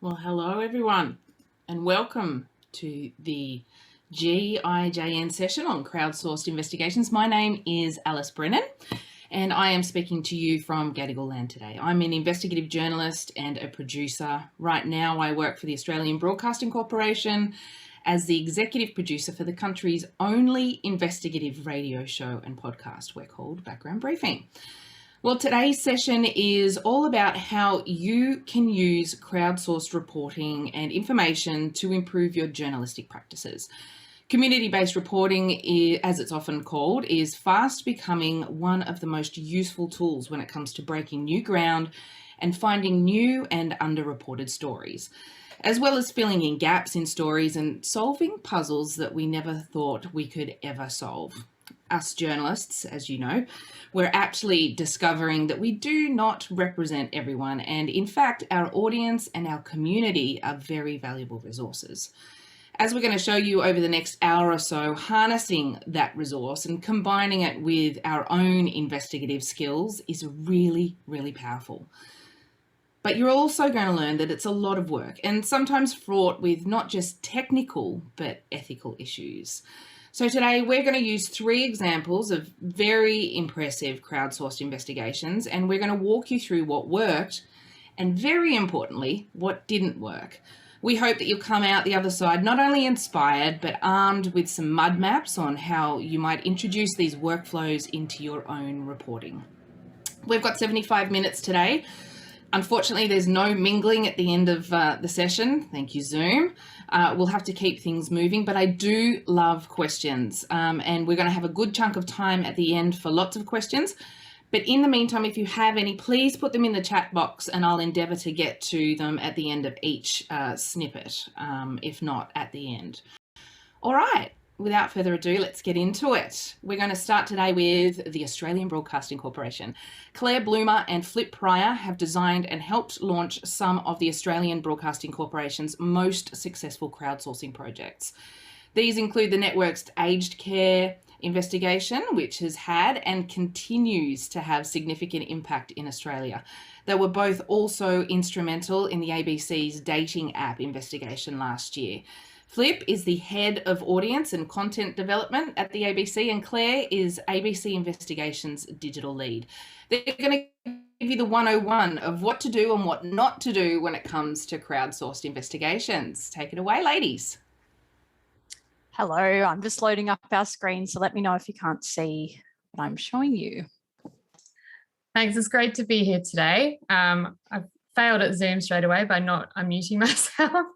Well, hello everyone, and welcome to the GIJN session on Crowdsourced Investigations. My name is Alice Brennan, and I am speaking to you from Gadigal land today. I'm an investigative journalist and a producer. Right now, I work for the Australian Broadcasting Corporation as the executive producer for the country's only investigative radio show and podcast. We're called Background Briefing. Well, today's session is all about how you can use crowdsourced reporting and information to improve your journalistic practices. Community-based reporting, as it's often called, is fast becoming one of the most useful tools when it comes to breaking new ground and finding new and underreported stories, as well as filling in gaps in stories and solving puzzles that we never thought we could ever solve. Us journalists, as you know, we're actually discovering that we do not represent everyone, and in fact, our audience and our community are very valuable resources. As we're going to show you over the next hour or so, harnessing that resource and combining it with our own investigative skills is really, really powerful. But you're also going to learn that it's a lot of work and sometimes fraught with not just technical, but ethical issues. So today we're going to use 3 examples of very impressive crowdsourced investigations, and we're going to walk you through what worked and, very importantly, what didn't work. We hope that you'll come out the other side not only inspired, but armed with some mud maps on how you might introduce these workflows into your own reporting. We've got 75 minutes today. Unfortunately, there's no mingling at the end of the session. Thank you, Zoom. We'll have to keep things moving, but I do love questions, and we're going to have a good chunk of time at the end for lots of questions. But in the meantime, if you have any, please put them in the chat box and I'll endeavour to get to them at the end of each snippet, if not at the end. All right. Without further ado, let's get into it. We're going to start today with the Australian Broadcasting Corporation. Claire Bloomer and Flip Pryor have designed and helped launch some of the Australian Broadcasting Corporation's most successful crowdsourcing projects. These include the network's aged care investigation, which has had and continues to have significant impact in Australia. They were both also instrumental in the ABC's dating app investigation last year. Flip is the head of audience and content development at the ABC, and Claire is ABC Investigations digital lead. They're going to give you the 101 of what to do and what not to do when it comes to crowdsourced investigations. Take it away, ladies. Hello, I'm just loading up our screen, so let me know if you can't see what I'm showing you. Thanks, it's great to be here today. I've failed at Zoom straight away by not unmuting myself.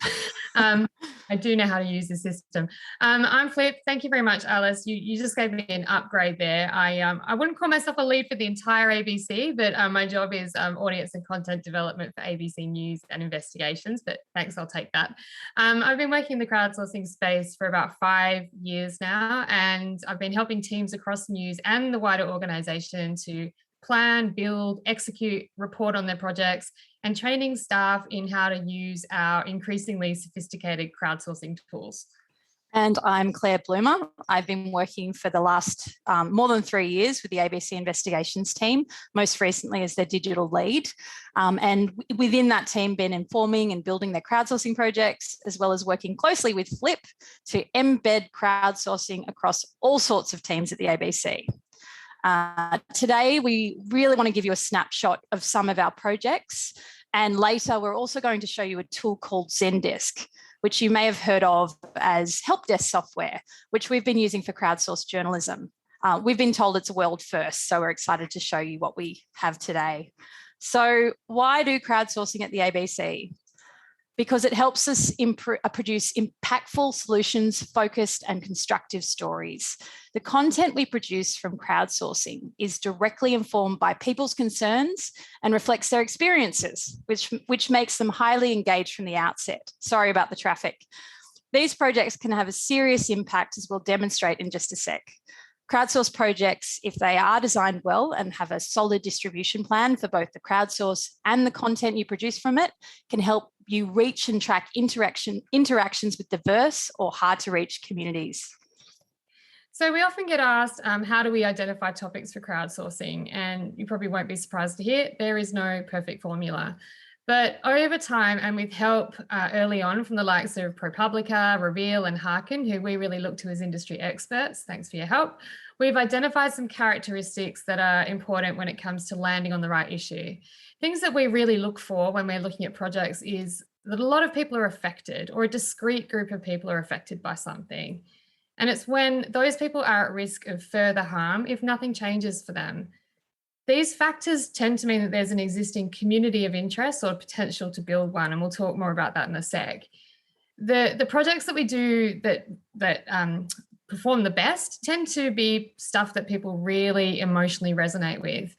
I do know how to use the system. I'm Flip. Thank you very much, Alice. You just gave me an upgrade there. I wouldn't call myself a lead for the entire ABC, but my job is audience and content development for ABC News and Investigations, but thanks, I'll take that. I've been working in the crowdsourcing space for about 5 years now, and I've been helping teams across news and the wider organisation to plan, build, execute, report on their projects, and training staff in how to use our increasingly sophisticated crowdsourcing tools. And I'm Claire Bloomer. I've been working for the last more than 3 years with the ABC Investigations team, most recently as their digital lead. And within that team, been informing and building their crowdsourcing projects, as well as working closely with Flip to embed crowdsourcing across all sorts of teams at the ABC. Today, we really want to give you a snapshot of some of our projects. And later, we're also going to show you a tool called Zendesk, which you may have heard of as help desk software, which we've been using for crowdsourced journalism. We've been told it's a world first, so we're excited to show you what we have today. So why do crowdsourcing at the ABC? Because it helps us produce impactful solutions, focused and constructive stories. The content we produce from crowdsourcing is directly informed by people's concerns and reflects their experiences, which makes them highly engaged from the outset. Sorry about the traffic. These projects can have a serious impact, as we'll demonstrate in just a sec. Crowdsource projects, if they are designed well and have a solid distribution plan for both the crowdsource and the content you produce from it, can help you reach and track interactions with diverse or hard to reach communities. So we often get asked, how do we identify topics for crowdsourcing? And you probably won't be surprised to hear there is no perfect formula. But over time, and with help early on from the likes of ProPublica, Reveal and Harkin, who we really look to as industry experts, thanks for your help, we've identified some characteristics that are important when it comes to landing on the right issue. Things that we really look for when we're looking at projects is that a lot of people are affected, or a discrete group of people are affected by something. And it's when those people are at risk of further harm if nothing changes for them. These factors tend to mean that there's an existing community of interest or potential to build one, and we'll talk more about that in a sec. The projects that we do that perform the best tend to be stuff that people really emotionally resonate with.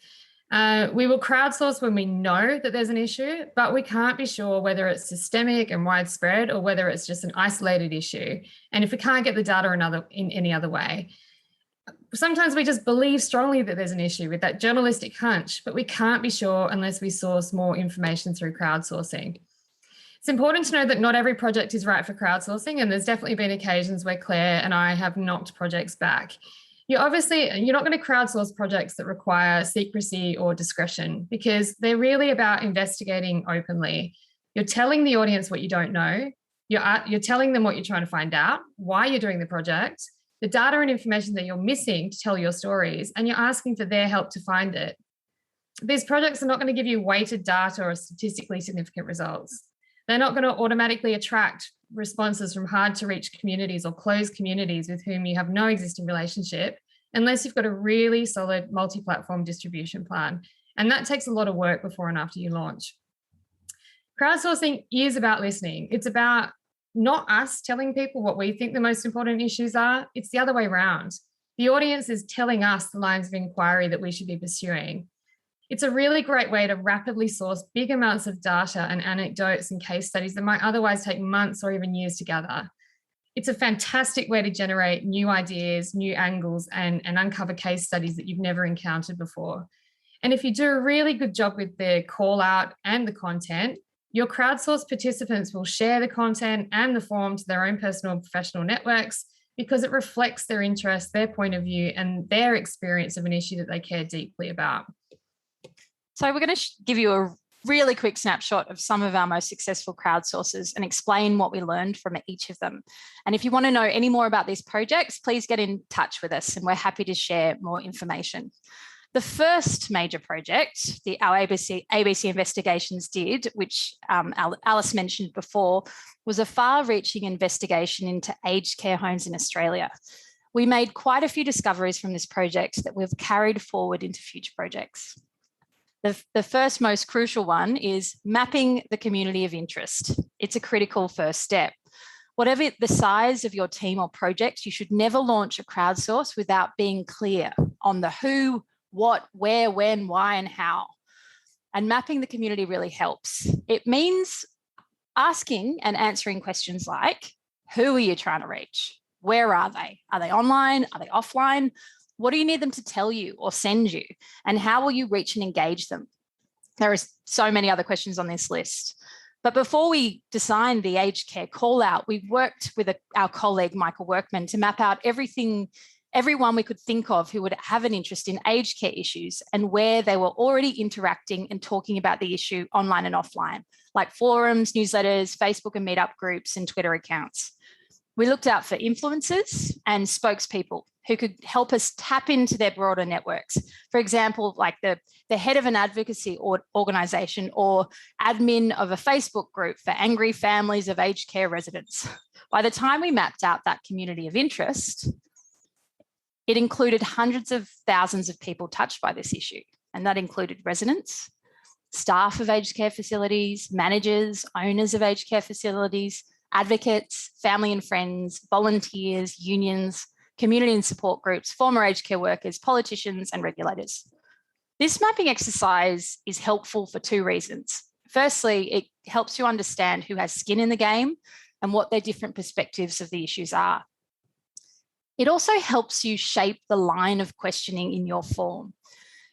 We will crowdsource when we know that there's an issue, but we can't be sure whether it's systemic and widespread or whether it's just an isolated issue. And if we can't get the data in any other way. Sometimes we just believe strongly that there's an issue with that journalistic hunch, but we can't be sure unless we source more information through crowdsourcing. It's important to know that not every project is right for crowdsourcing, and there's definitely been occasions where Claire and I have knocked projects back. You're not going to crowdsource projects that require secrecy or discretion, because they're really about investigating openly. You're telling the audience what you don't know. You're telling them what you're trying to find out, why you're doing the project, the data and information that you're missing to tell your stories, and you're asking for their help to find it. These projects are not going to give you weighted data or statistically significant results. They're not going to automatically attract responses from hard to reach communities or closed communities with whom you have no existing relationship, unless you've got a really solid multi-platform distribution plan. And that takes a lot of work before and after you launch. Crowdsourcing is about listening. It's about not us telling people what we think the most important issues are. It's the other way around. The audience is telling us the lines of inquiry that we should be pursuing. It's a really great way to rapidly source big amounts of data and anecdotes and case studies that might otherwise take months or even years to gather. It's a fantastic way to generate new ideas, new angles, and uncover case studies that you've never encountered before. And if you do a really good job with the call out and the content, your crowdsourced participants will share the content and the form to their own personal and professional networks, because it reflects their interest, their point of view, and their experience of an issue that they care deeply about. So we're going to give you a really quick snapshot of some of our most successful crowdsources and explain what we learned from each of them. And if you want to know any more about these projects, please get in touch with us and we're happy to share more information. The first major project our ABC Investigations did, which Alice mentioned before, was a far-reaching investigation into aged care homes in Australia. We made quite a few discoveries from this project that we've carried forward into future projects. The first most crucial one is mapping the community of interest. It's a critical first step. Whatever the size of your team or project, you should never launch a crowdsource without being clear on the who, what, where, when, why, and how. And mapping the community really helps. It means asking and answering questions like, who are you trying to reach? Where are they? Are they online? Are they offline? What do you need them to tell you or send you? And how will you reach and engage them? There are so many other questions on this list. But before we designed the aged care call out, we worked with our colleague, Michael Workman, to map out everyone we could think of who would have an interest in aged care issues and where they were already interacting and talking about the issue online and offline, like forums, newsletters, Facebook and meetup groups, and Twitter accounts. We looked out for influencers and spokespeople who could help us tap into their broader networks. For example, like the head of an advocacy organisation or admin of a Facebook group for angry families of aged care residents. By the time we mapped out that community of interest, it included hundreds of thousands of people touched by this issue. And that included residents, staff of aged care facilities, managers, owners of aged care facilities, advocates, family and friends, volunteers, unions, community and support groups, former aged care workers, politicians, and regulators. This mapping exercise is helpful for two reasons. Firstly, it helps you understand who has skin in the game and what their different perspectives of the issues are. It also helps you shape the line of questioning in your form.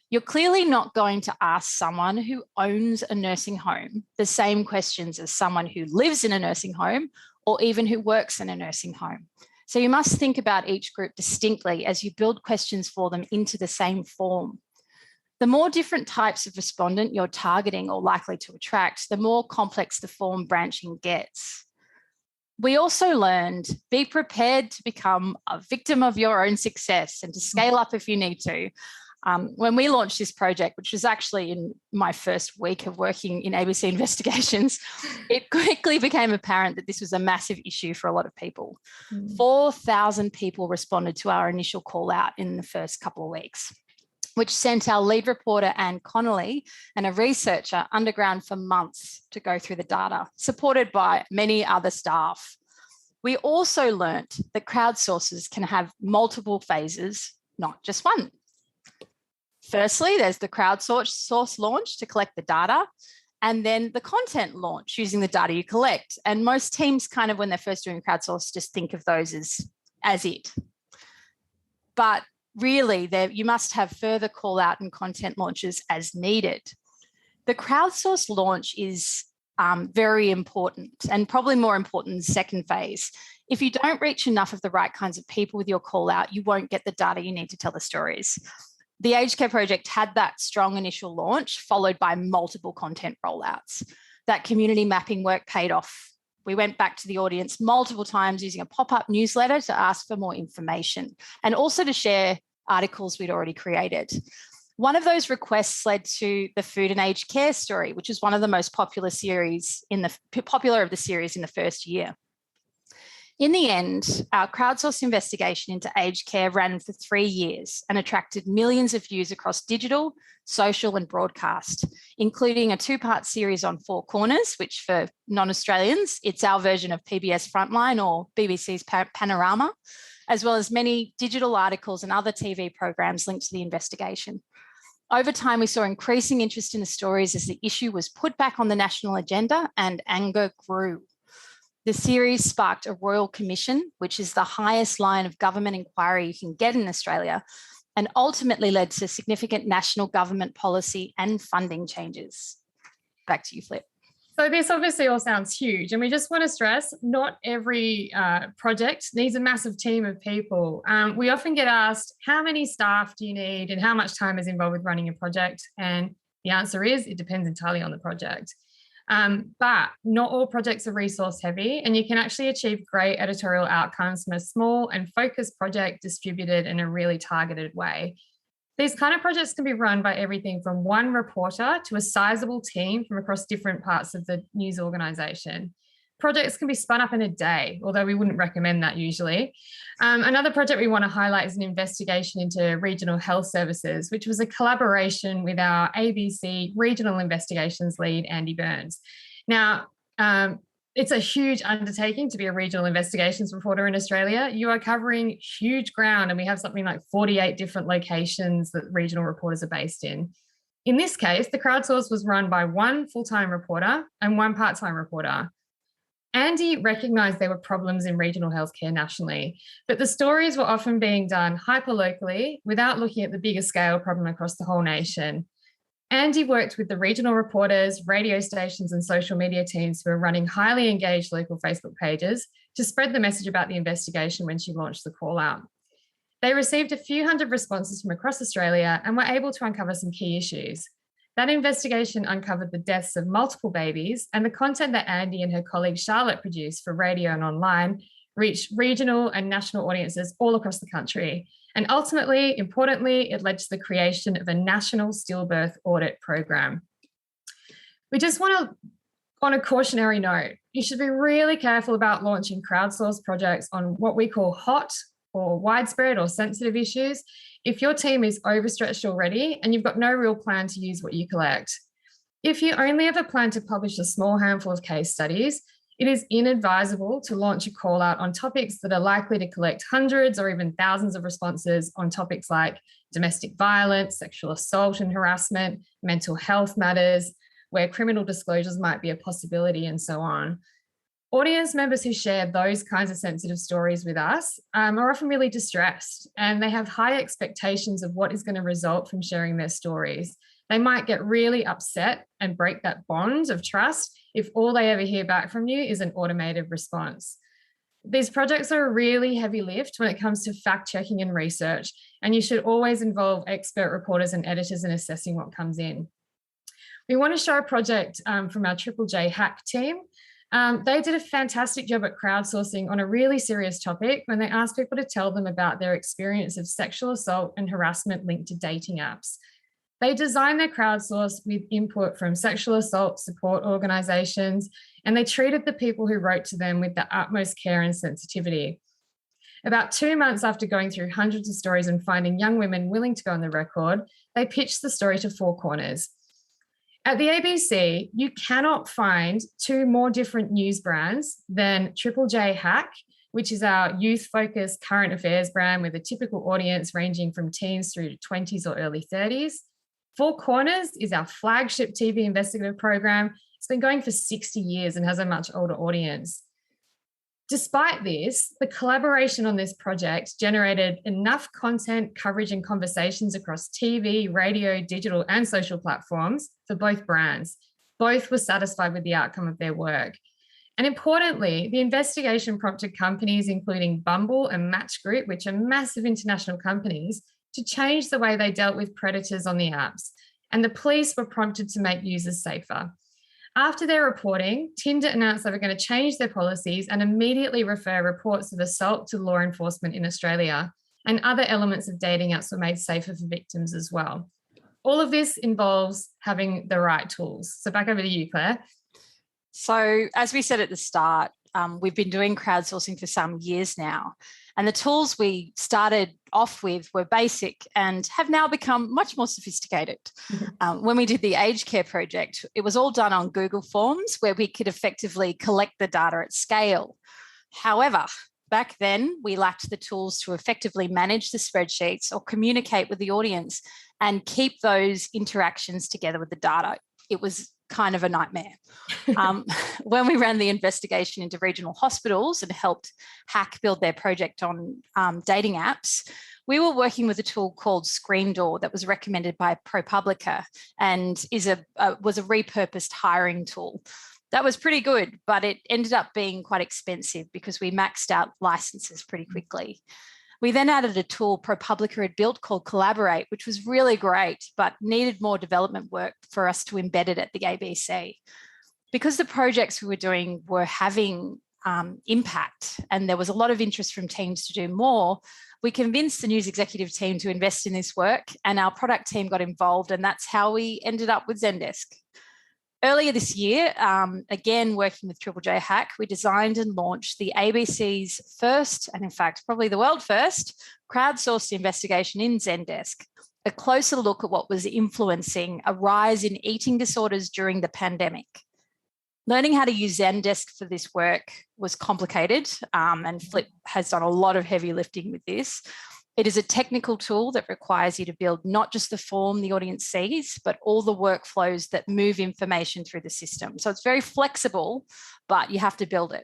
You're clearly not going to ask someone who owns a nursing home the same questions as someone who lives in a nursing home or even who works in a nursing home. So you must think about each group distinctly as you build questions for them into the same form. The more different types of respondent you're targeting or likely to attract, the more complex the form branching gets. We also learned, be prepared to become a victim of your own success and to scale up if you need to. When we launched this project, which was actually in my first week of working in ABC Investigations, it quickly became apparent that this was a massive issue for a lot of people. 4,000 people responded to our initial call out in the first couple of weeks, which sent our lead reporter, Anne Connolly, and a researcher underground for months to go through the data, supported by many other staff. We also learnt that crowdsourcers can have multiple phases, not just one. Firstly, there's the crowdsource launch to collect the data, and then the content launch using the data you collect. And most teams kind of, when they're first doing crowdsource, just think of those as it. But really, you must have further call out and content launches as needed. The crowdsource launch is very important, and probably more important than the second phase. If you don't reach enough of the right kinds of people with your call out, you won't get the data you need to tell the stories. The Aged Care project had that strong initial launch, followed by multiple content rollouts. That community mapping work paid off. We went back to the audience multiple times using a pop-up newsletter to ask for more information and also to share articles we'd already created. One of those requests led to the Food and Aged Care story, which is one of the most popular of the series in the first year. In the end, our crowdsourced investigation into aged care ran for 3 years and attracted millions of views across digital, social and broadcast, including a 2-part series on Four Corners, which for non-Australians, it's our version of PBS Frontline or BBC's Panorama, as well as many digital articles and other TV programs linked to the investigation. Over time, we saw increasing interest in the stories as the issue was put back on the national agenda and anger grew. The series sparked a royal commission, which is the highest line of government inquiry you can get in Australia, and ultimately led to significant national government policy and funding changes. Back to you, Flip. So this obviously all sounds huge, and we just want to stress not every project needs a massive team of people. We often get asked, how many staff do you need and how much time is involved with running a project? And the answer is, it depends entirely on the project. But not all projects are resource heavy, and you can actually achieve great editorial outcomes from a small and focused project distributed in a really targeted way. These kind of projects can be run by everything from one reporter to a sizable team from across different parts of the news organisation. Projects can be spun up in a day, although we wouldn't recommend that usually. Another project we want to highlight is an investigation into regional health services, which was a collaboration with our ABC Regional Investigations lead, Andy Burns. Now, it's a huge undertaking to be a regional investigations reporter in Australia. You are covering huge ground, and we have something like 48 different locations that regional reporters are based in. In this case, the crowdsource was run by one full-time reporter and one part-time reporter. Andy recognised there were problems in regional healthcare nationally, but the stories were often being done hyper-locally without looking at the bigger scale problem across the whole nation. Andy worked with the regional reporters, radio stations and social media teams who were running highly engaged local Facebook pages to spread the message about the investigation when she launched the call out. They received a few hundred responses from across Australia and were able to uncover some key issues. That investigation uncovered the deaths of multiple babies, and the content that Andy and her colleague Charlotte produced for radio and online reached regional and national audiences all across the country. And ultimately, importantly, it led to the creation of a national stillbirth audit program. We just want to, on a cautionary note, you should be really careful about launching crowdsourced projects on what we call hot or widespread or sensitive issues if your team is overstretched already and you've got no real plan to use what you collect. If you only have a plan to publish a small handful of case studies, it is inadvisable to launch a call out on topics that are likely to collect hundreds or even thousands of responses on topics like domestic violence, sexual assault and harassment, mental health matters, where criminal disclosures might be a possibility, and so on. Audience members who share those kinds of sensitive stories with us are often really distressed, and they have high expectations of what is going to result from sharing their stories. They might get really upset and break that bond of trust if all they ever hear back from you is an automated response. These projects are a really heavy lift when it comes to fact checking and research, and you should always involve expert reporters and editors in assessing what comes in. We want to show a project from our Triple J hack team. They did a fantastic job at crowdsourcing on a really serious topic when they asked people to tell them about their experience of sexual assault and harassment linked to dating apps. They designed their crowdsource with input from sexual assault support organisations, and they treated the people who wrote to them with the utmost care and sensitivity. About 2 months after going through hundreds of stories and finding young women willing to go on the record, they pitched the story to Four Corners. At the ABC, you cannot find two more different news brands than Triple J Hack, which is our youth-focused current affairs brand with a typical audience ranging from teens through to 20s or early 30s. Four Corners is our flagship TV investigative program. It's been going for 60 years and has a much older audience. Despite this, the collaboration on this project generated enough content, coverage, and conversations across TV, radio, digital, and social platforms for both brands. Both were satisfied with the outcome of their work. And importantly, the investigation prompted companies, including Bumble and Match Group, which are massive international companies, to change the way they dealt with predators on the apps. And the police were prompted to make users safer. After their reporting, Tinder announced they were going to change their policies and immediately refer reports of assault to law enforcement in Australia. And other elements of dating apps were made safer for victims as well. All of this involves having the right tools. So back over to you, Claire. So as we said at the start, we've been doing crowdsourcing for some years now. And the tools we started off with were basic and have now become much more sophisticated. When we did the aged care project, it was all done on Google Forms where we could effectively collect the data at scale. However, back then, we lacked the tools to effectively manage the spreadsheets or communicate with the audience and keep those interactions together with the data. It was kind of a nightmare. When we ran the investigation into regional hospitals and helped Hack build their project on dating apps, we were working with a tool called Screen Door that was recommended by ProPublica and was a repurposed hiring tool. That was pretty good, but it ended up being quite expensive because we maxed out licenses pretty quickly. We then added a tool ProPublica had built called Collaborate, which was really great, but needed more development work for us to embed it at the ABC. Because the projects we were doing were having impact and there was a lot of interest from teams to do more, we convinced the news executive team to invest in this work and our product team got involved, and that's how we ended up with Zendesk. Earlier this year, again, working with Triple J Hack, we designed and launched the ABC's first, and in fact, probably the world first, crowdsourced investigation in Zendesk, a closer look at what was influencing a rise in eating disorders during the pandemic. Learning how to use Zendesk for this work was complicated, and Flip has done a lot of heavy lifting with this. It is a technical tool that requires you to build not just the form the audience sees, but all the workflows that move information through the system. So it's very flexible, but you have to build it.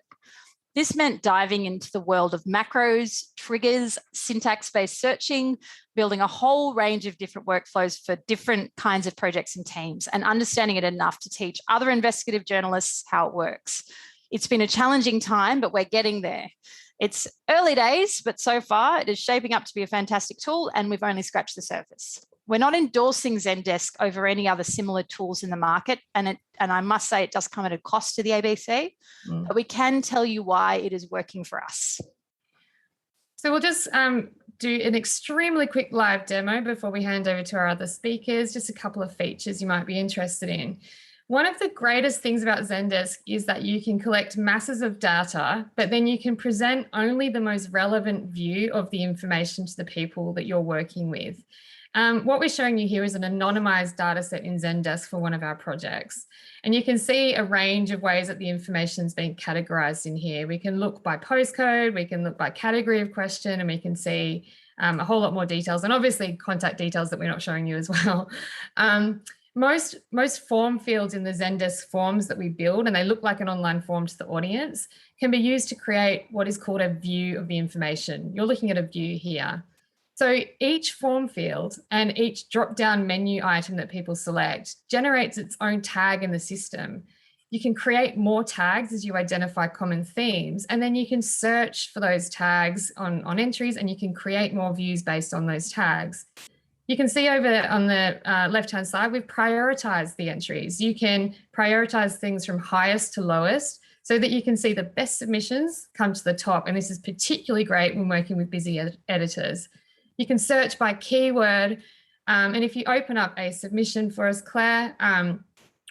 This meant diving into the world of macros, triggers, syntax-based searching, building a whole range of different workflows for different kinds of projects and teams, and understanding it enough to teach other investigative journalists how it works. It's been a challenging time, but we're getting there. It's early days, but so far it is shaping up to be a fantastic tool and we've only scratched the surface. We're not endorsing Zendesk over any other similar tools in the market, and I must say it does come at a cost to the ABC, but we can tell you why it is working for us. So we'll just do an extremely quick live demo before we hand over to our other speakers, just a couple of features you might be interested in. One of the greatest things about Zendesk is that you can collect masses of data, but then you can present only the most relevant view of the information to the people that you're working with. What we're showing you here is an anonymized data set in Zendesk for one of our projects. And you can see a range of ways that the information is being categorized in here. We can look by postcode, we can look by category of question, and we can see a whole lot more details, and obviously contact details that we're not showing you as well. Most form fields in the Zendesk forms that we build, and they look like an online form to the audience, can be used to create what is called a view of the information. You're looking at a view here. So each form field and each drop-down menu item that people select generates its own tag in the system. You can create more tags as you identify common themes, and then you can search for those tags on entries, and you can create more views based on those tags. You can see over on the left-hand side, we've prioritized the entries. You can prioritize things from highest to lowest so that you can see the best submissions come to the top. And this is particularly great when working with busy editors. You can search by keyword. And if you open up a submission for us, Claire,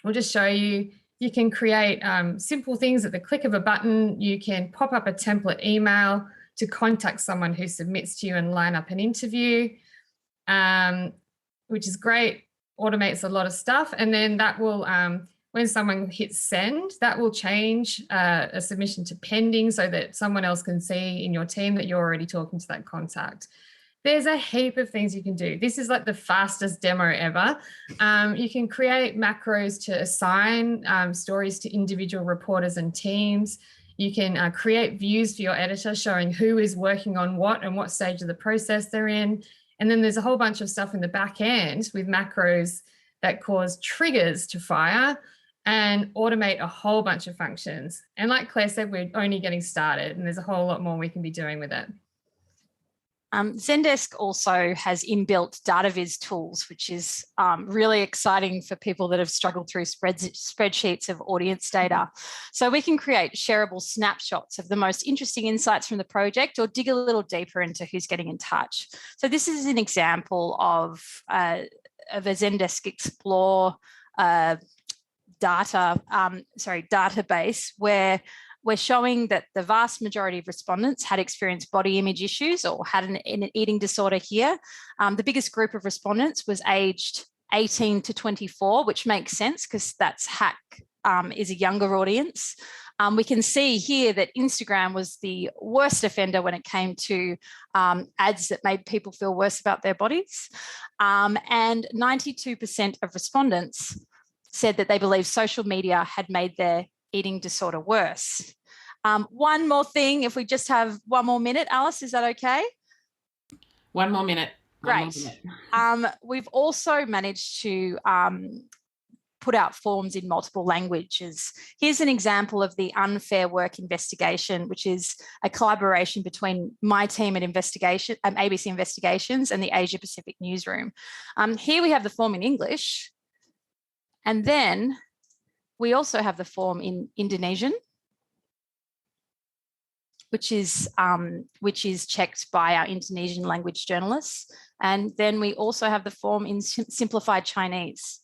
we'll just show you. You can create simple things at the click of a button. You can pop up a template email to contact someone who submits to you and line up an interview. Which is great, automates a lot of stuff. And then that will, when someone hits send, that will change a submission to pending so that someone else can see in your team that you're already talking to that contact. There's a heap of things you can do. This is like the fastest demo ever. You can create macros to assign stories to individual reporters and teams. You can create views for your editor showing who is working on what and what stage of the process they're in. And then there's a whole bunch of stuff in the back end with macros that cause triggers to fire and automate a whole bunch of functions. And like Claire said, we're only getting started, and there's a whole lot more we can be doing with it. Zendesk also has inbuilt data viz tools, which is really exciting for people that have struggled through spreadsheets of audience data. So we can create shareable snapshots of the most interesting insights from the project or dig a little deeper into who's getting in touch. So this is an example of a Zendesk Explore database where we're showing that the vast majority of respondents had experienced body image issues or had an eating disorder here. The biggest group of respondents was aged 18 to 24, which makes sense because that's HAC is a younger audience. We can see here that Instagram was the worst offender when it came to ads that made people feel worse about their bodies. And 92% of respondents said that they believe social media had made their eating disorder worse. One more thing, if we just have one more minute, Alice, is that okay? One more minute. Great. We've also managed to put out forms in multiple languages. Here's an example of the Unfair Work Investigation, which is a collaboration between my team at ABC Investigations and the Asia Pacific Newsroom. Here we have the form in English, and then we also have the form in Indonesian, which is checked by our Indonesian language journalists. And then we also have the form in simplified Chinese.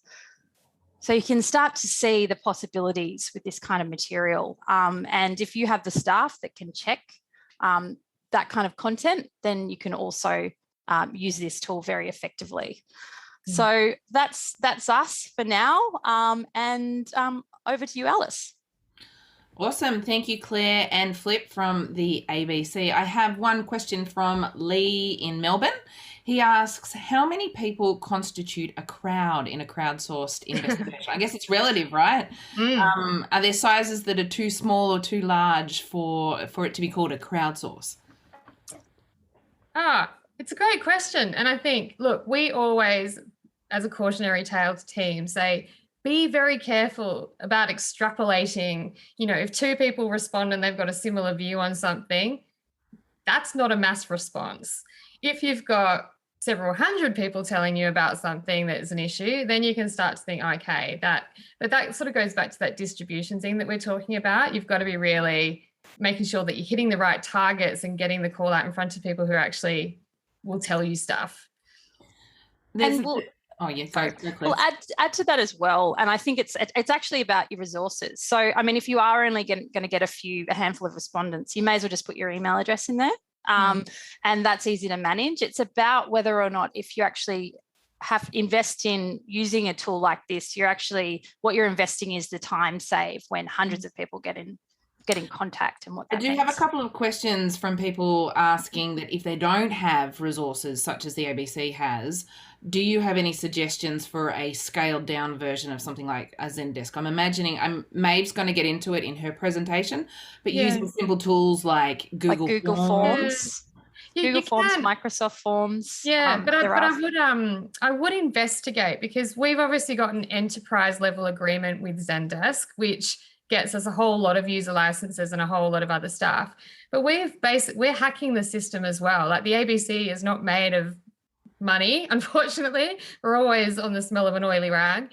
So you can start to see the possibilities with this kind of material. And if you have the staff that can check that kind of content, then you can also use this tool very effectively. So that's us for now. And over to you, Alice. Awesome. Thank you, Claire and Flip from the ABC. I have one question from Lee in Melbourne. He asks, how many people constitute a crowd in a crowdsourced investigation? I guess it's relative, right? Are there sizes that are too small or too large for it to be called a crowdsource? It's a great question. And I think, look, we always, as a cautionary tale to teams, say, be very careful about extrapolating. You know, if two people respond and they've got a similar view on something, that's not a mass response. If you've got several hundred people telling you about something that is an issue, then you can start to think, okay, but that sort of goes back to that distribution thing that we're talking about. You've got to be really making sure that you're hitting the right targets and getting the call out in front of people who actually will tell you stuff. Oh, yeah, sorry. We'll add to that as well. And I think it's actually about your resources. So, I mean, if you are only going to get a handful of respondents, you may as well just put your email address in there. And that's easy to manage. It's about whether or not, if you actually invest in using a tool like this, what you're investing is the time saved when hundreds of people get in contact and what that means. I do have a couple of questions from people asking that if they don't have resources such as the ABC has, do you have any suggestions for a scaled down version of something like a Zendesk? I'm imagining Maeve's going to get into it in her presentation, but using simple tools like Google Forms. Google Forms, can. Microsoft Forms. Yeah, but there are. I would investigate, because we've obviously got an enterprise level agreement with Zendesk, which gets us a whole lot of user licenses and a whole lot of other stuff. But we're hacking the system as well. Like, the ABC is not made of money, unfortunately. We're always on the smell of an oily rag.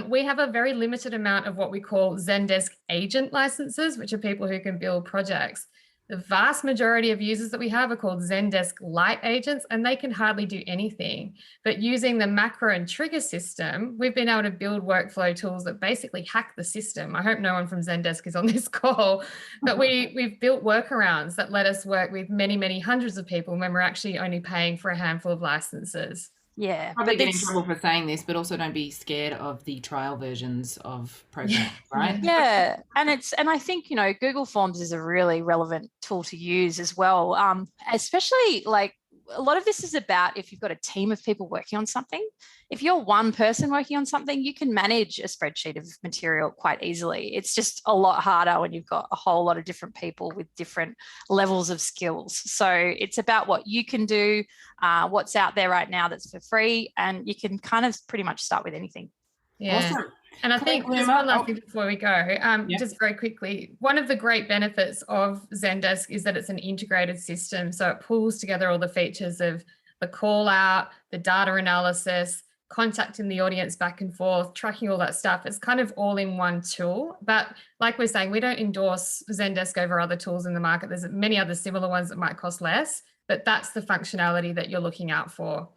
We have a very limited amount of what we call Zendesk agent licenses, which are people who can build projects. The vast majority of users that we have are called Zendesk Lite agents, and they can hardly do anything. But using the macro and trigger system, we've been able to build workflow tools that basically hack the system. I hope no one from Zendesk is on this call, but we've built workarounds that let us work with many, many hundreds of people when we're actually only paying for a handful of licenses. Yeah, Probably get in trouble for saying this, but also don't be scared of the trial versions of programs, right? Yeah, and I think, you know, Google Forms is a really relevant tool to use as well, especially like a lot of this is about if you've got a team of people working on something. If you're one person working on something, you can manage a spreadsheet of material quite easily. It's just a lot harder when you've got a whole lot of different people with different levels of skills. So it's about what you can do, what's out there right now that's for free, and you can kind of pretty much start with anything. Yeah. Awesome. And I think just one last thing before we go, just very quickly, one of the great benefits of Zendesk is that it's an integrated system. So it pulls together all the features of the call out, the data analysis, contacting the audience back and forth, tracking all that stuff. It's kind of all in one tool. But like we're saying, we don't endorse Zendesk over other tools in the market. There's many other similar ones that might cost less, but that's the functionality that you're looking out for.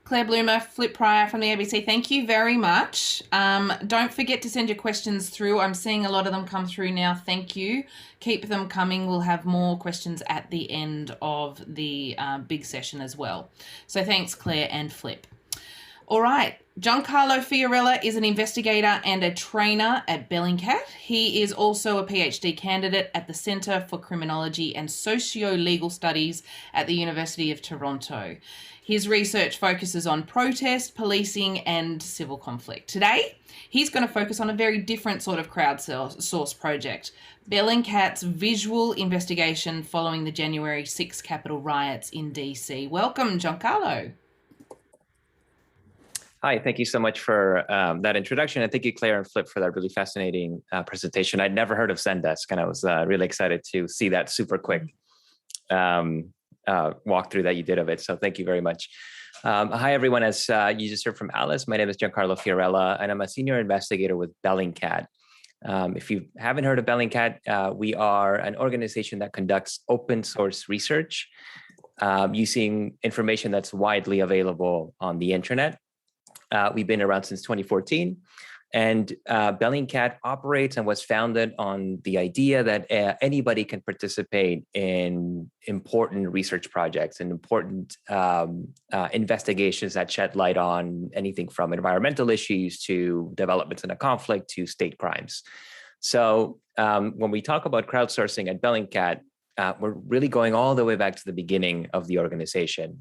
Claire Bloomer, Flip Pryor from the ABC, thank you very much. Don't forget to send your questions through. I'm seeing a lot of them come through now. Thank you. Keep them coming. We'll have more questions at the end of the big session as well. So thanks, Claire and Flip. All right. Giancarlo Fiorella is an investigator and a trainer at Bellingcat. He is also a PhD candidate at the Centre for Criminology and Socio-Legal Studies at the University of Toronto. His research focuses on protest, policing, and civil conflict. Today, he's going to focus on a very different sort of crowdsourced project, Bellingcat's visual investigation following the January 6 Capitol riots in DC. Welcome, Giancarlo. Hi, thank you so much for that introduction. And thank you, Claire and Flip, for that really fascinating presentation. I'd never heard of Zendesk, and I was really excited to see that super quick walkthrough that you did of it. So thank you very much. Hi, everyone. As you just heard from Alice, my name is Giancarlo Fiorella, and I'm a senior investigator with Bellingcat. If you haven't heard of Bellingcat, we are an organization that conducts open source research using information that's widely available on the internet. We've been around since 2014, and Bellingcat operates and was founded on the idea that anybody can participate in important research projects and important investigations that shed light on anything from environmental issues to developments in a conflict to state crimes. So when we talk about crowdsourcing at Bellingcat, we're really going all the way back to the beginning of the organization.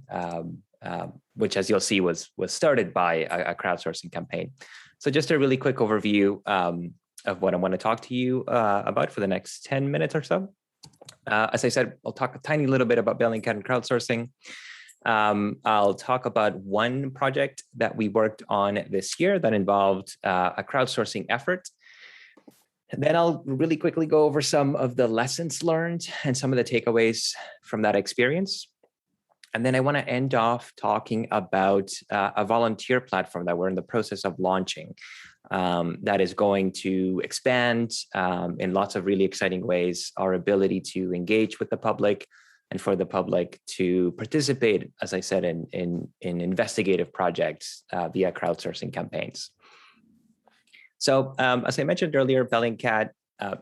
Which, as you'll see, was started by a crowdsourcing campaign. So just a really quick overview of what I want to talk to you about for the next 10 minutes or so. As I said, I'll talk a tiny little bit about Bellingcat and crowdsourcing. I'll talk about one project that we worked on this year that involved a crowdsourcing effort. And then I'll really quickly go over some of the lessons learned and some of the takeaways from that experience. And then I want to end off talking about a volunteer platform that we're in the process of launching that is going to expand in lots of really exciting ways our ability to engage with the public and for the public to participate, as I said, in investigative projects via crowdsourcing campaigns. So as I mentioned earlier, Bellingcat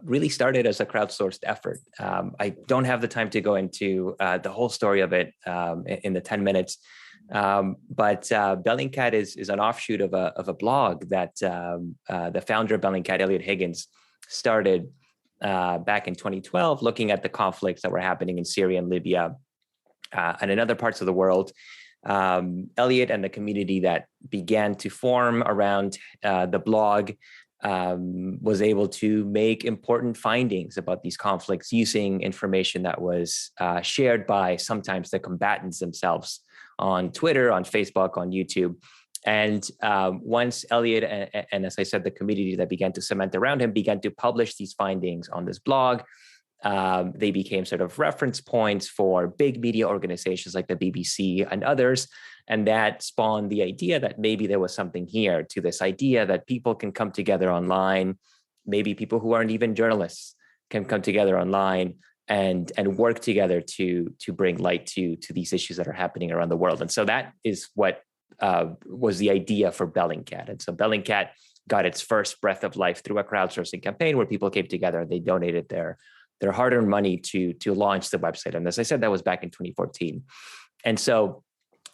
really started as a crowdsourced effort. I don't have the time to go into the whole story of it in the 10 minutes, but Bellingcat is an offshoot of a blog that the founder of Bellingcat, Elliot Higgins, started back in 2012, looking at the conflicts that were happening in Syria and Libya and in other parts of the world. Elliot and the community that began to form around the blog was able to make important findings about these conflicts using information that was shared by sometimes the combatants themselves on Twitter, on Facebook, on YouTube. And once Elliot and as I said, the community that began to cement around him began to publish these findings on this blog, they became sort of reference points for big media organizations like the BBC and others. And that spawned the idea that maybe there was something here to this idea that people can come together online, maybe people who aren't even journalists can come together online and work together to bring light to these issues that are happening around the world. And so that is what was the idea for Bellingcat. And so Bellingcat got its first breath of life through a crowdsourcing campaign where people came together and they donated their hard-earned money to launch the website. And as I said, that was back in 2014. And so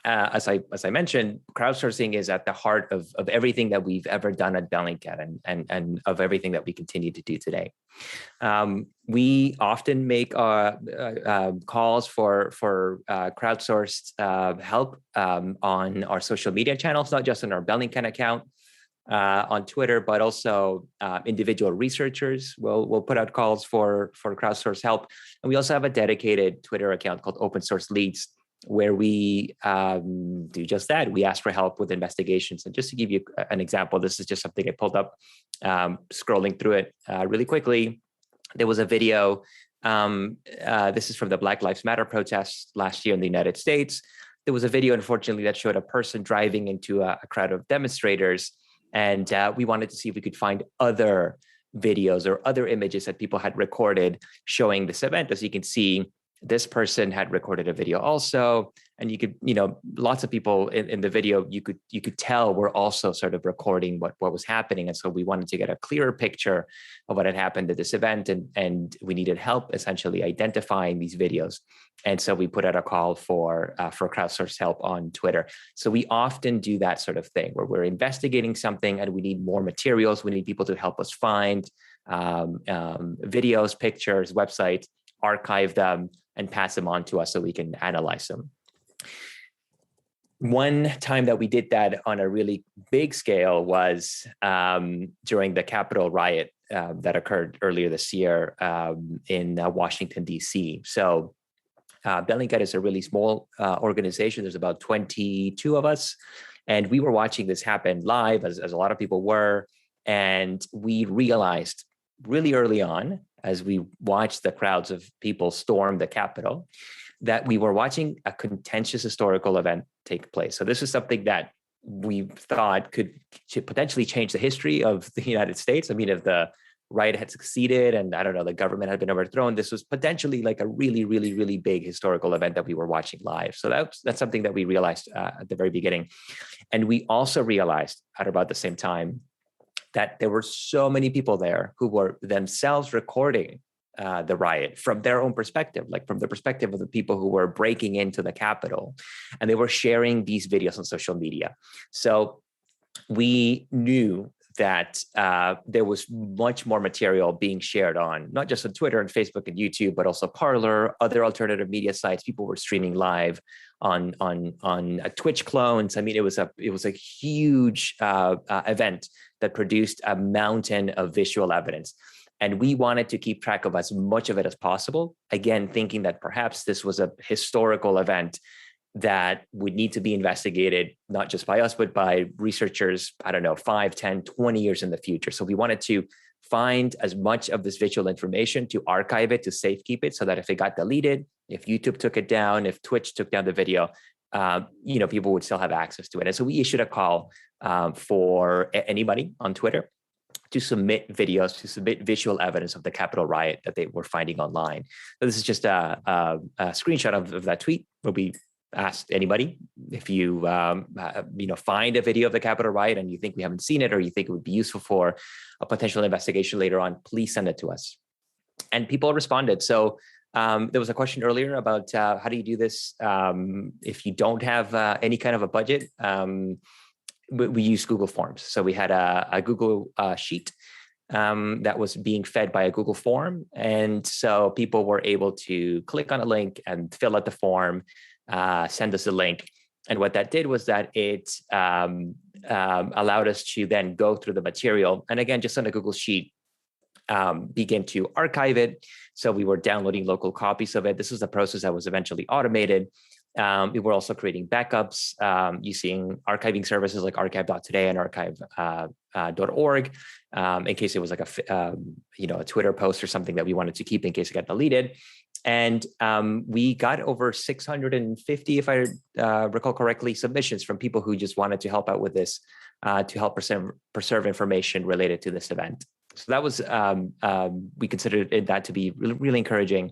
as I mentioned, crowdsourcing is at the heart of everything that we've ever done at Bellingcat and of everything that we continue to do today. We often make calls for crowdsourced help on our social media channels, not just on our Bellingcat account on Twitter, but also individual researchers will put out calls for crowdsourced help. And we also have a dedicated Twitter account called Open Source Leads, where we do just that. We ask for help with investigations. And just to give you an example, this is just something I pulled up, scrolling through it really quickly. There was a video, this is from the Black Lives Matter protests last year in the United States. There was a video, unfortunately, that showed a person driving into a crowd of demonstrators. And we wanted to see if we could find other videos or other images that people had recorded showing this event. As you can see, this person had recorded a video also, and you could, lots of people in the video, you could tell were also sort of recording what was happening. And so we wanted to get a clearer picture of what had happened at this event, and we needed help essentially identifying these videos. And so we put out a call for crowdsourced help on Twitter. So we often do that sort of thing where we're investigating something and we need more materials. We need people to help us find videos, pictures, websites, archive them, and pass them on to us so we can analyze them. One time that we did that on a really big scale was during the Capitol riot that occurred earlier this year in Washington, D.C. So Bellingcat is a really small organization. There's about 22 of us. And we were watching this happen live, as a lot of people were. And we realized really early on, as we watched the crowds of people storm the Capitol, that we were watching a contentious historical event take place. So this is something that we thought could potentially change the history of the United States. I mean, if the riot had succeeded and, I don't know, the government had been overthrown, this was potentially like a really, really, really big historical event that we were watching live. So that's something that we realized at the very beginning. And we also realized at about the same time that there were so many people there who were themselves recording the riot from their own perspective, like from the perspective of the people who were breaking into the Capitol, and they were sharing these videos on social media. So we knew that there was much more material being shared on, not just on Twitter and Facebook and YouTube, but also Parler, other alternative media sites. People were streaming live on Twitch clones. I mean, it was a huge event that produced a mountain of visual evidence. And we wanted to keep track of as much of it as possible. Again, thinking that perhaps this was a historical event that would need to be investigated, not just by us, but by researchers, 5, 10, 20 years in the future. So we wanted to find as much of this visual information, to archive it, to safekeep it, so that if it got deleted, if YouTube took it down, if Twitch took down the video, people would still have access to it. And so we issued a call for anybody on Twitter to submit videos, to submit visual evidence of the Capitol riot that they were finding online. So this is just a screenshot of that tweet where we asked anybody, if you find a video of the Capitol riot and you think we haven't seen it, or you think it would be useful for a potential investigation later on, please send it to us. And people responded. So there was a question earlier about how do you do this if you don't have any kind of a budget. We use Google Forms. So we had a Google sheet that was being fed by a Google form. And so people were able to click on a link and fill out the form, send us a link. And what that did was that it allowed us to then go through the material. And again, just on a Google Sheet, begin to archive it. So we were downloading local copies of it. This was a process that was eventually automated. We were also creating backups using archiving services like archive.today and archive.org in case it was like a Twitter post or something that we wanted to keep in case it got deleted. And we got over 650, if I recall correctly, submissions from people who just wanted to help out with this to help preserve information related to this event. So that was, we considered that to be really, really encouraging.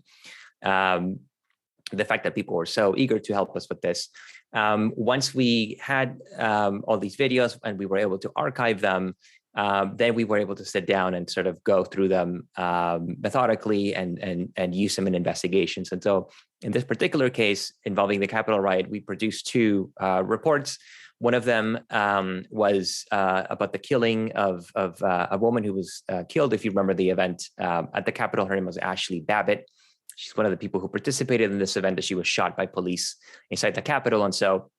The fact that people were so eager to help us with this. Once we had all these videos and we were able to archive them, then we were able to sit down and sort of go through them methodically and use them in investigations. And so in this particular case involving the Capitol riot, we produced two reports. One of them was about the killing of a woman who was killed. If you remember the event at the Capitol, her name was Ashley Babbitt. She's one of the people who participated in this event, that she was shot by police inside the Capitol. And so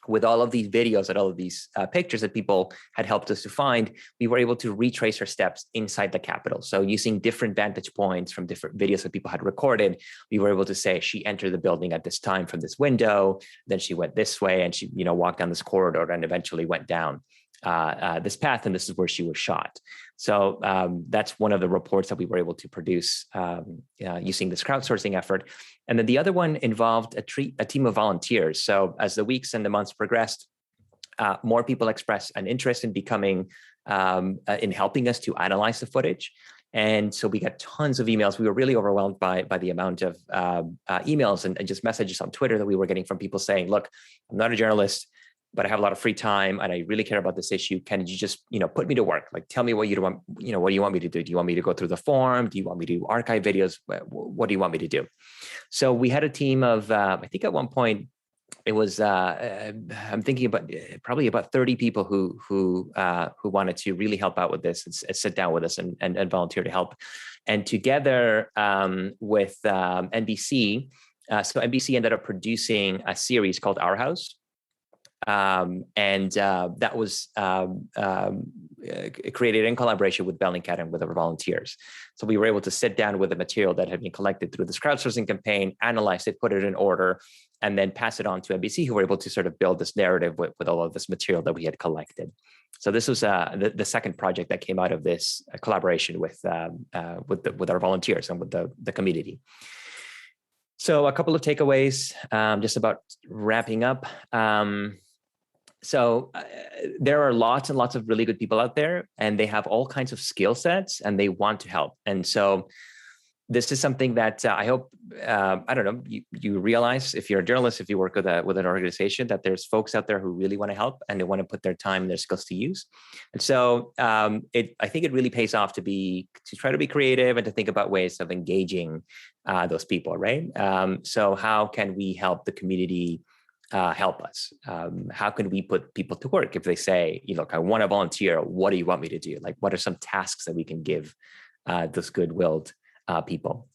with all of these videos and all of these pictures that people had helped us to find, we were able to retrace her steps inside the Capitol. So using different vantage points from different videos that people had recorded, we were able to say she entered the building at this time from this window, then she went this way and she walked down this corridor and eventually went down this path, and this is where she was shot. So that's one of the reports that we were able to produce using this crowdsourcing effort. And then the other one involved a team of volunteers. So as the weeks and the months progressed, more people expressed an interest in becoming, in helping us to analyze the footage. And so we got tons of emails. We were really overwhelmed by the amount of emails and just messages on Twitter that we were getting from people saying, look, I'm not a journalist, but I have a lot of free time and I really care about this issue. Can you just, put me to work? Like, tell me what you want, what do you want me to do? Do you want me to go through the form? Do you want me to archive videos? What do you want me to do? So we had a team of, I think at one point it was, I'm thinking about probably about 30 people who wanted to really help out with this and sit down with us and volunteer to help. And together with NBC, so NBC ended up producing a series called Our House. That was created in collaboration with Bellingcat and with our volunteers. So we were able to sit down with the material that had been collected through this crowdsourcing campaign, analyze it, put it in order, and then pass it on to NBC, who were able to sort of build this narrative with all of this material that we had collected. So this was the second project that came out of this collaboration with our volunteers and with the community. So a couple of takeaways, just about wrapping up. So there are lots and lots of really good people out there, and they have all kinds of skill sets and they want to help. And so this is something that I hope, I don't know, you realize if you're a journalist, if you work with an organization, that there's folks out there who really want to help and they want to put their time and their skills to use. And so I think it really pays off to try to be creative and to think about ways of engaging those people, right? So how can we help the community help us? How can we put people to work if they say, look, I want to volunteer, what do you want me to do? Like, what are some tasks that we can give those good-willed people?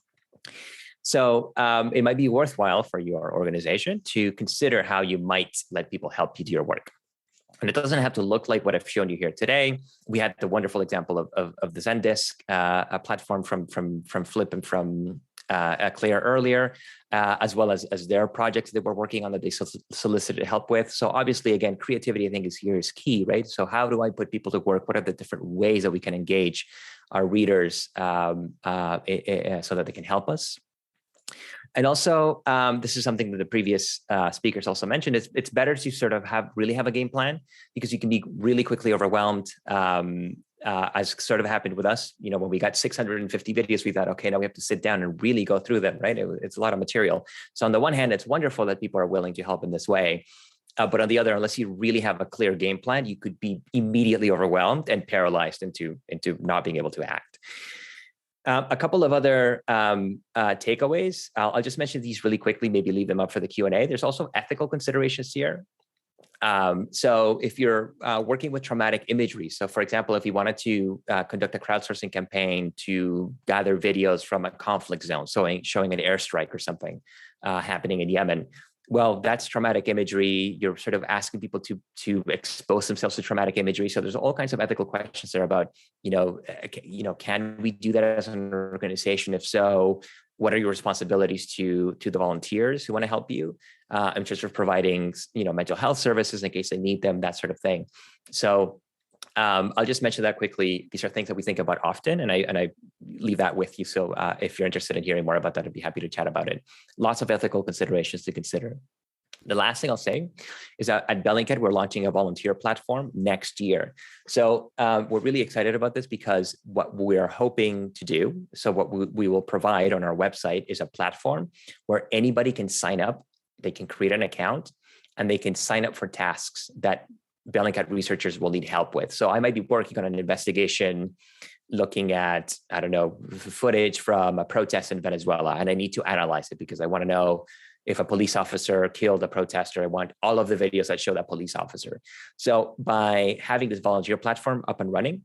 So it might be worthwhile for your organization to consider how you might let people help you do your work. And it doesn't have to look like what I've shown you here today. We had the wonderful example of the Zendesk, a platform from Flip and from Claire earlier, as well as their projects that we're working on that they solicited help with. So obviously, again, creativity, I think, is key, right? So how do I put people to work? What are the different ways that we can engage our readers so that they can help us? And also, this is something that the previous speakers also mentioned, it's better to sort of really have a game plan, because you can be really quickly overwhelmed, as sort of happened with us. When we got 650 videos, we thought, okay, now we have to sit down and really go through them, right? It's a lot of material. So on the one hand, it's wonderful that people are willing to help in this way. But on the other, unless you really have a clear game plan, you could be immediately overwhelmed and paralyzed into not being able to act. A couple of other takeaways. I'll just mention these really quickly, maybe leave them up for the Q&A. There's also ethical considerations here. So if you're working with traumatic imagery, so for example, if you wanted to conduct a crowdsourcing campaign to gather videos from a conflict zone, showing an airstrike or something happening in Yemen, well, that's traumatic imagery. You're sort of asking people to expose themselves to traumatic imagery. So there's all kinds of ethical questions there about, can we do that as an organization? If so, what are your responsibilities to the volunteers who want to help you in terms of providing, mental health services in case they need them, that sort of thing. So I'll just mention that quickly. These are things that we think about often, and I leave that with you. So if you're interested in hearing more about that, I'd be happy to chat about it. Lots of ethical considerations to consider. The last thing I'll say is that at Bellingcat, we're launching a volunteer platform next year. So we're really excited about this because what we're hoping to do, so what we will provide on our website is a platform where anybody can sign up, they can create an account, and they can sign up for tasks that Bellingcat researchers will need help with. So I might be working on an investigation looking at, footage from a protest in Venezuela, and I need to analyze it because I want to know if a police officer killed a protester. I want all of the videos that show that police officer. So by having this volunteer platform up and running,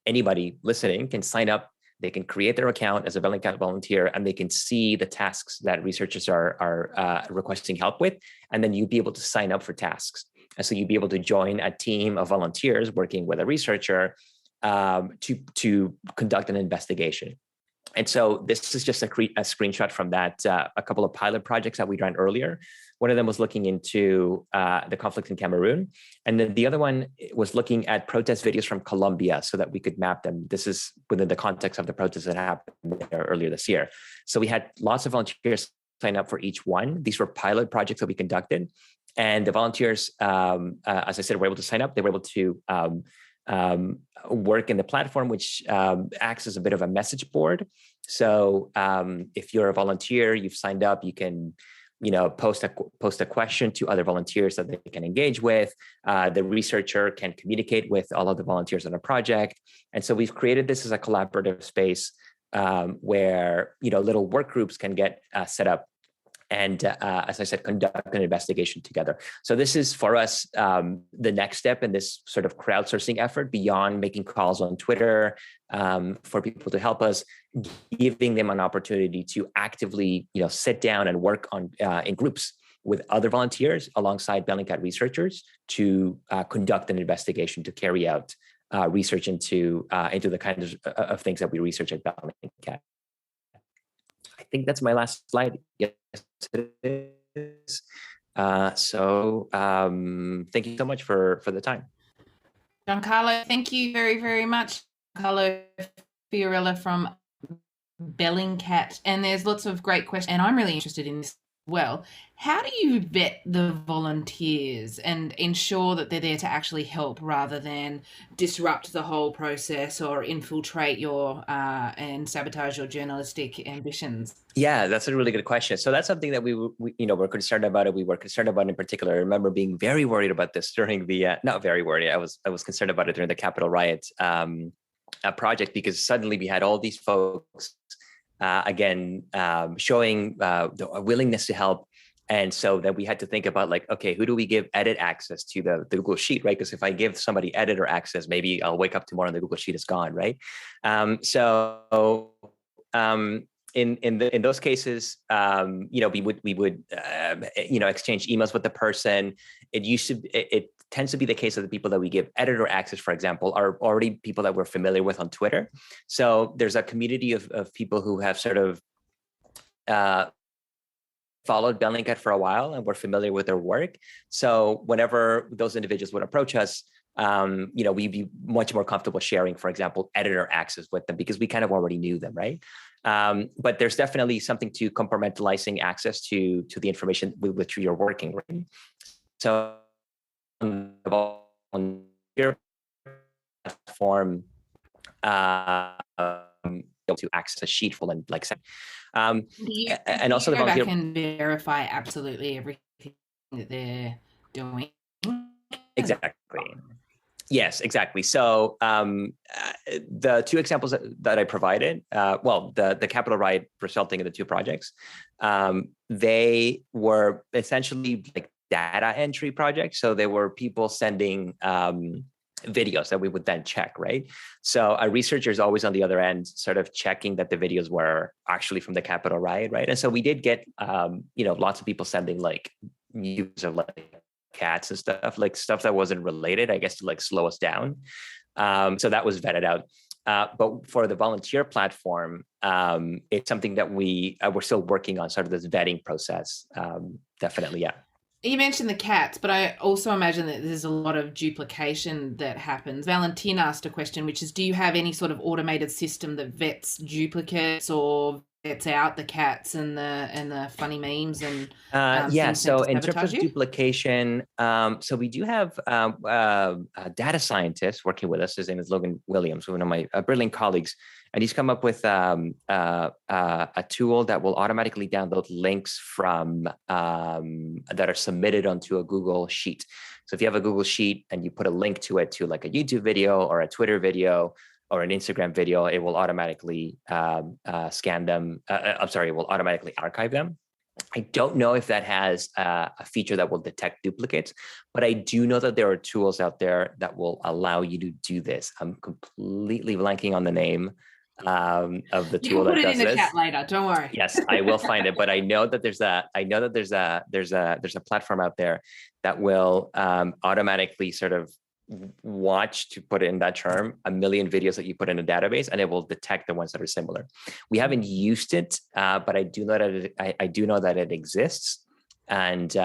anybody listening can sign up, they can create their account as a Bellingcat volunteer, and they can see the tasks that researchers are requesting help with, and then you'd be able to sign up for tasks. And so you'd be able to join a team of volunteers working with a researcher to conduct an investigation. And so this is just a screenshot from that, a couple of pilot projects that we ran earlier. One of them was looking into the conflict in Cameroon. And then the other one was looking at protest videos from Colombia so that we could map them. This is within the context of the protests that happened there earlier this year. So we had lots of volunteers sign up for each one. These were pilot projects that we conducted. And the volunteers, as I said, were able to sign up. They were able to work in the platform, which acts as a bit of a message board. So if you're a volunteer, you've signed up, you can post a question to other volunteers that they can engage with. The researcher can communicate with all of the volunteers on a project. And so we've created this as a collaborative space where little work groups can get set up and, as I said, conduct an investigation together. So this is, for us, the next step in this sort of crowdsourcing effort beyond making calls on Twitter for people to help us, giving them an opportunity to actively, sit down and work on in groups with other volunteers alongside Bellingcat researchers to conduct an investigation, to carry out research into the kinds of things that we research at Bellingcat. I think that's my last slide. Yes, it is. So thank you so much for the time. Giancarlo, thank you very, very much. Giancarlo Fiorella from Bellingcat. And there's lots of great questions. And I'm really interested in this as well. How do you vet the volunteers and ensure that they're there to actually help rather than disrupt the whole process or infiltrate your and sabotage your journalistic ambitions? Yeah, that's a really good question. So that's something that we were concerned about. We were concerned about in particular. I remember being very worried about this during the not very worried. I was concerned about it during the Capitol riot project, because suddenly we had all these folks showing a willingness to help. And so then we had to think about, like, okay, who do we give edit access to the Google Sheet, right? Because if I give somebody editor access, maybe I'll wake up tomorrow and the Google Sheet is gone, right? In those cases, we would exchange emails with the person. It tends to be the case that the people that we give editor access, for example, are already people that we're familiar with on Twitter. So there's a community of people who have sort of followed Bellingcat for a while and we're familiar with their work. So whenever those individuals would approach us, we'd be much more comfortable sharing, for example, editor access with them because we kind of already knew them, right? But there's definitely something to compartmentalizing access to the information with which you're working, right? So on the volunteer platform, to access a sheet full and like and also the volunteer back and verify absolutely everything that they're doing. Exactly. Yes, exactly. So the two examples that I provided, the Capitol riot resulting in the two projects, they were essentially like data entry projects. So there were people sending videos that we would then check, right? So a researcher is always on the other end, sort of checking that the videos were actually from the Capitol riot, right? And so we did get, lots of people sending like news of like cats and stuff, like stuff that wasn't related, I guess, to like slow us down. So that was vetted out. But for the volunteer platform, it's something that we're still working on, sort of this vetting process. Definitely, yeah. You mentioned the cats, but I also imagine that there's a lot of duplication that happens. Valentina asked a question, which is, do you have any sort of automated system that vets duplicates or vets out the cats and the funny memes and yeah, things so sent to in terms sabotage of you? duplication, so we do have a data scientist working with us. His name is Logan Williams, one of my brilliant colleagues, and he's come up with a tool that will automatically download links from that are submitted onto a Google Sheet. So if you have a Google Sheet and you put a link to it, to like a YouTube video or a Twitter video or an Instagram video, it will automatically scan them. It will automatically archive them. I don't know if that has a feature that will detect duplicates, but I do know that there are tools out there that will allow you to do this. I'm completely blanking on the name of the tool that does this. You can put it in the chat later. Don't worry. Yes, I will find it, but I know that there's a platform out there that will automatically sort of watch, to put it in that term, 1 million videos that you put in a database, and it will detect the ones that are similar. We haven't used it, but I do know that it exists, and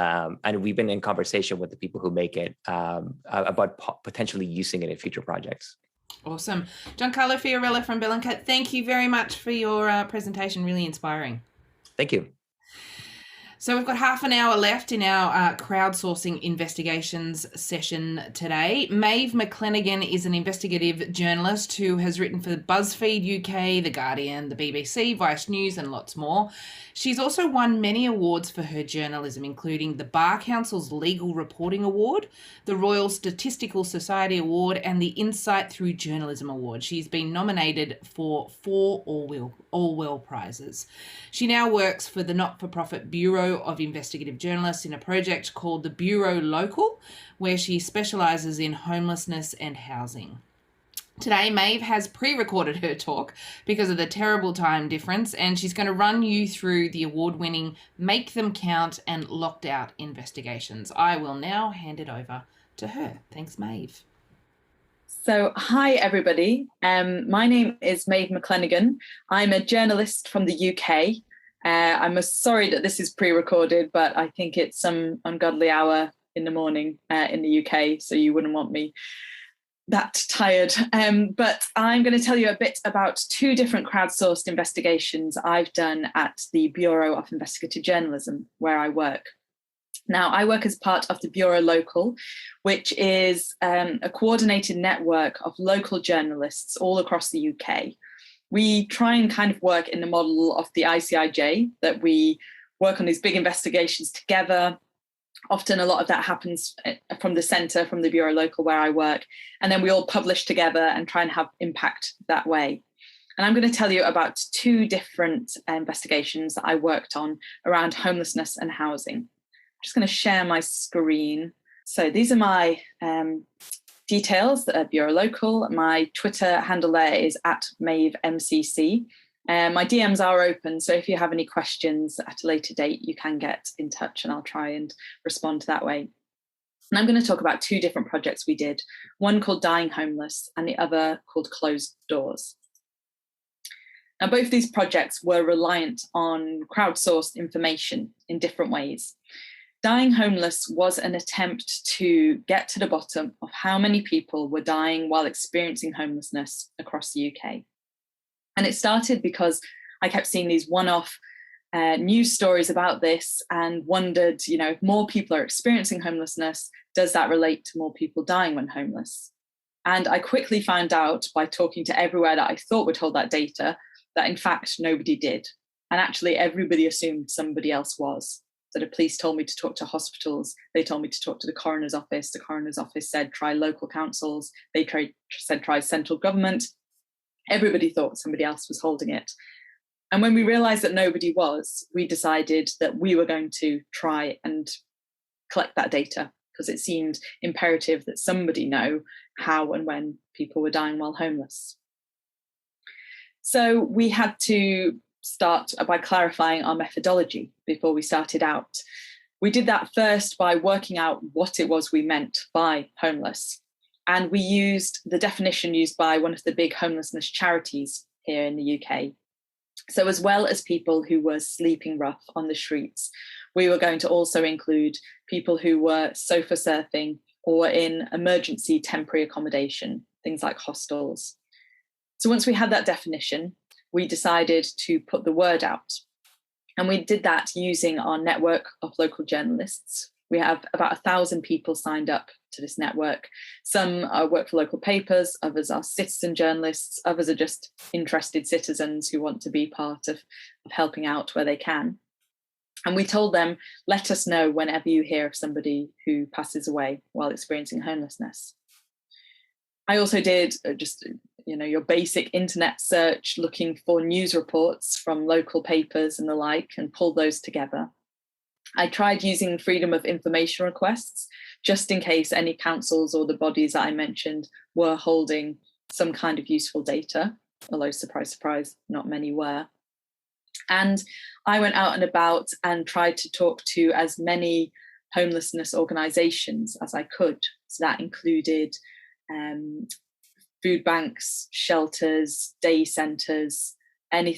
we've been in conversation with the people who make it about potentially using it in future projects. Awesome. Giancarlo Fiorella from Bellingcat, thank you very much for your presentation. Really inspiring. Thank you. So we've got half an hour left in our crowdsourcing investigations session today. Maeve Mclennan is an investigative journalist who has written for BuzzFeed UK, The Guardian, the BBC, Vice News, and lots more. She's also won many awards for her journalism, including the Bar Council's Legal Reporting Award, the Royal Statistical Society Award, and the Insight Through Journalism Award. She's been nominated for 4 Orwell Prizes. She now works for the not-for-profit Bureau of Investigative Journalists in a project called the Bureau Local, where she specialises in homelessness and housing. Today, Maeve has pre-recorded her talk because of the terrible time difference, and she's going to run you through the award-winning Make Them Count and Locked Out investigations. I will now hand it over to her. Thanks, Maeve. So, hi, everybody. My name is Maeve Mclennan. I'm a journalist from the UK. I'm sorry that this is pre-recorded, but I think it's some ungodly hour in the morning in the UK, so you wouldn't want me that tired. But I'm going to tell you a bit about 2 different crowdsourced investigations I've done at the Bureau of Investigative Journalism, where I work. Now, I work as part of the Bureau Local, which is a coordinated network of local journalists all across the UK. We try and kind of work in the model of the ICIJ, that we work on these big investigations together. Often a lot of that happens from the centre, from the Bureau Local where I work, and then we all publish together and try and have impact that way. And I'm going to tell you about 2 different investigations that I worked on around homelessness and housing. I'm just going to share my screen. So these are my details at Bureau Local. My Twitter handle there is @MaveMCC. My DMs are open, so if you have any questions at a later date, you can get in touch and I'll try and respond that way. And I'm going to talk about 2 different projects we did, one called Dying Homeless and the other called Closed Doors. Now, both these projects were reliant on crowdsourced information in different ways. Dying Homeless was an attempt to get to the bottom of how many people were dying while experiencing homelessness across the UK. And it started because I kept seeing these one-off news stories about this and wondered, if more people are experiencing homelessness, does that relate to more people dying when homeless? And I quickly found out by talking to everywhere that I thought would hold that data, that in fact, nobody did. And actually everybody assumed somebody else was. So the police told me to talk to hospitals. They told me to talk to the coroner's office. The coroner's office said, try local councils. They said, try central government. Everybody thought somebody else was holding it. And when we realized that nobody was, we decided that we were going to try and collect that data, because it seemed imperative that somebody know how and when people were dying while homeless. So we had to start by clarifying our methodology before we started out. We did that first by working out what it was we meant by homeless. And we used the definition used by one of the big homelessness charities here in the UK. So as well as people who were sleeping rough on the streets, we were going to also include people who were sofa surfing or in emergency temporary accommodation, things like hostels. So once we had that definition, we decided to put the word out. And we did that using our network of local journalists. We have about 1,000 people signed up to this network. Some work for local papers, others are citizen journalists, others are just interested citizens who want to be part of helping out where they can. And we told them, let us know whenever you hear of somebody who passes away while experiencing homelessness. I also did just, your basic internet search looking for news reports from local papers and the like, and pulled those together. I tried using freedom of information requests, just in case any councils or the bodies that I mentioned were holding some kind of useful data, although surprise, surprise, not many were. And I went out and about and tried to talk to as many homelessness organisations as I could. So that included food banks, shelters, day centres, any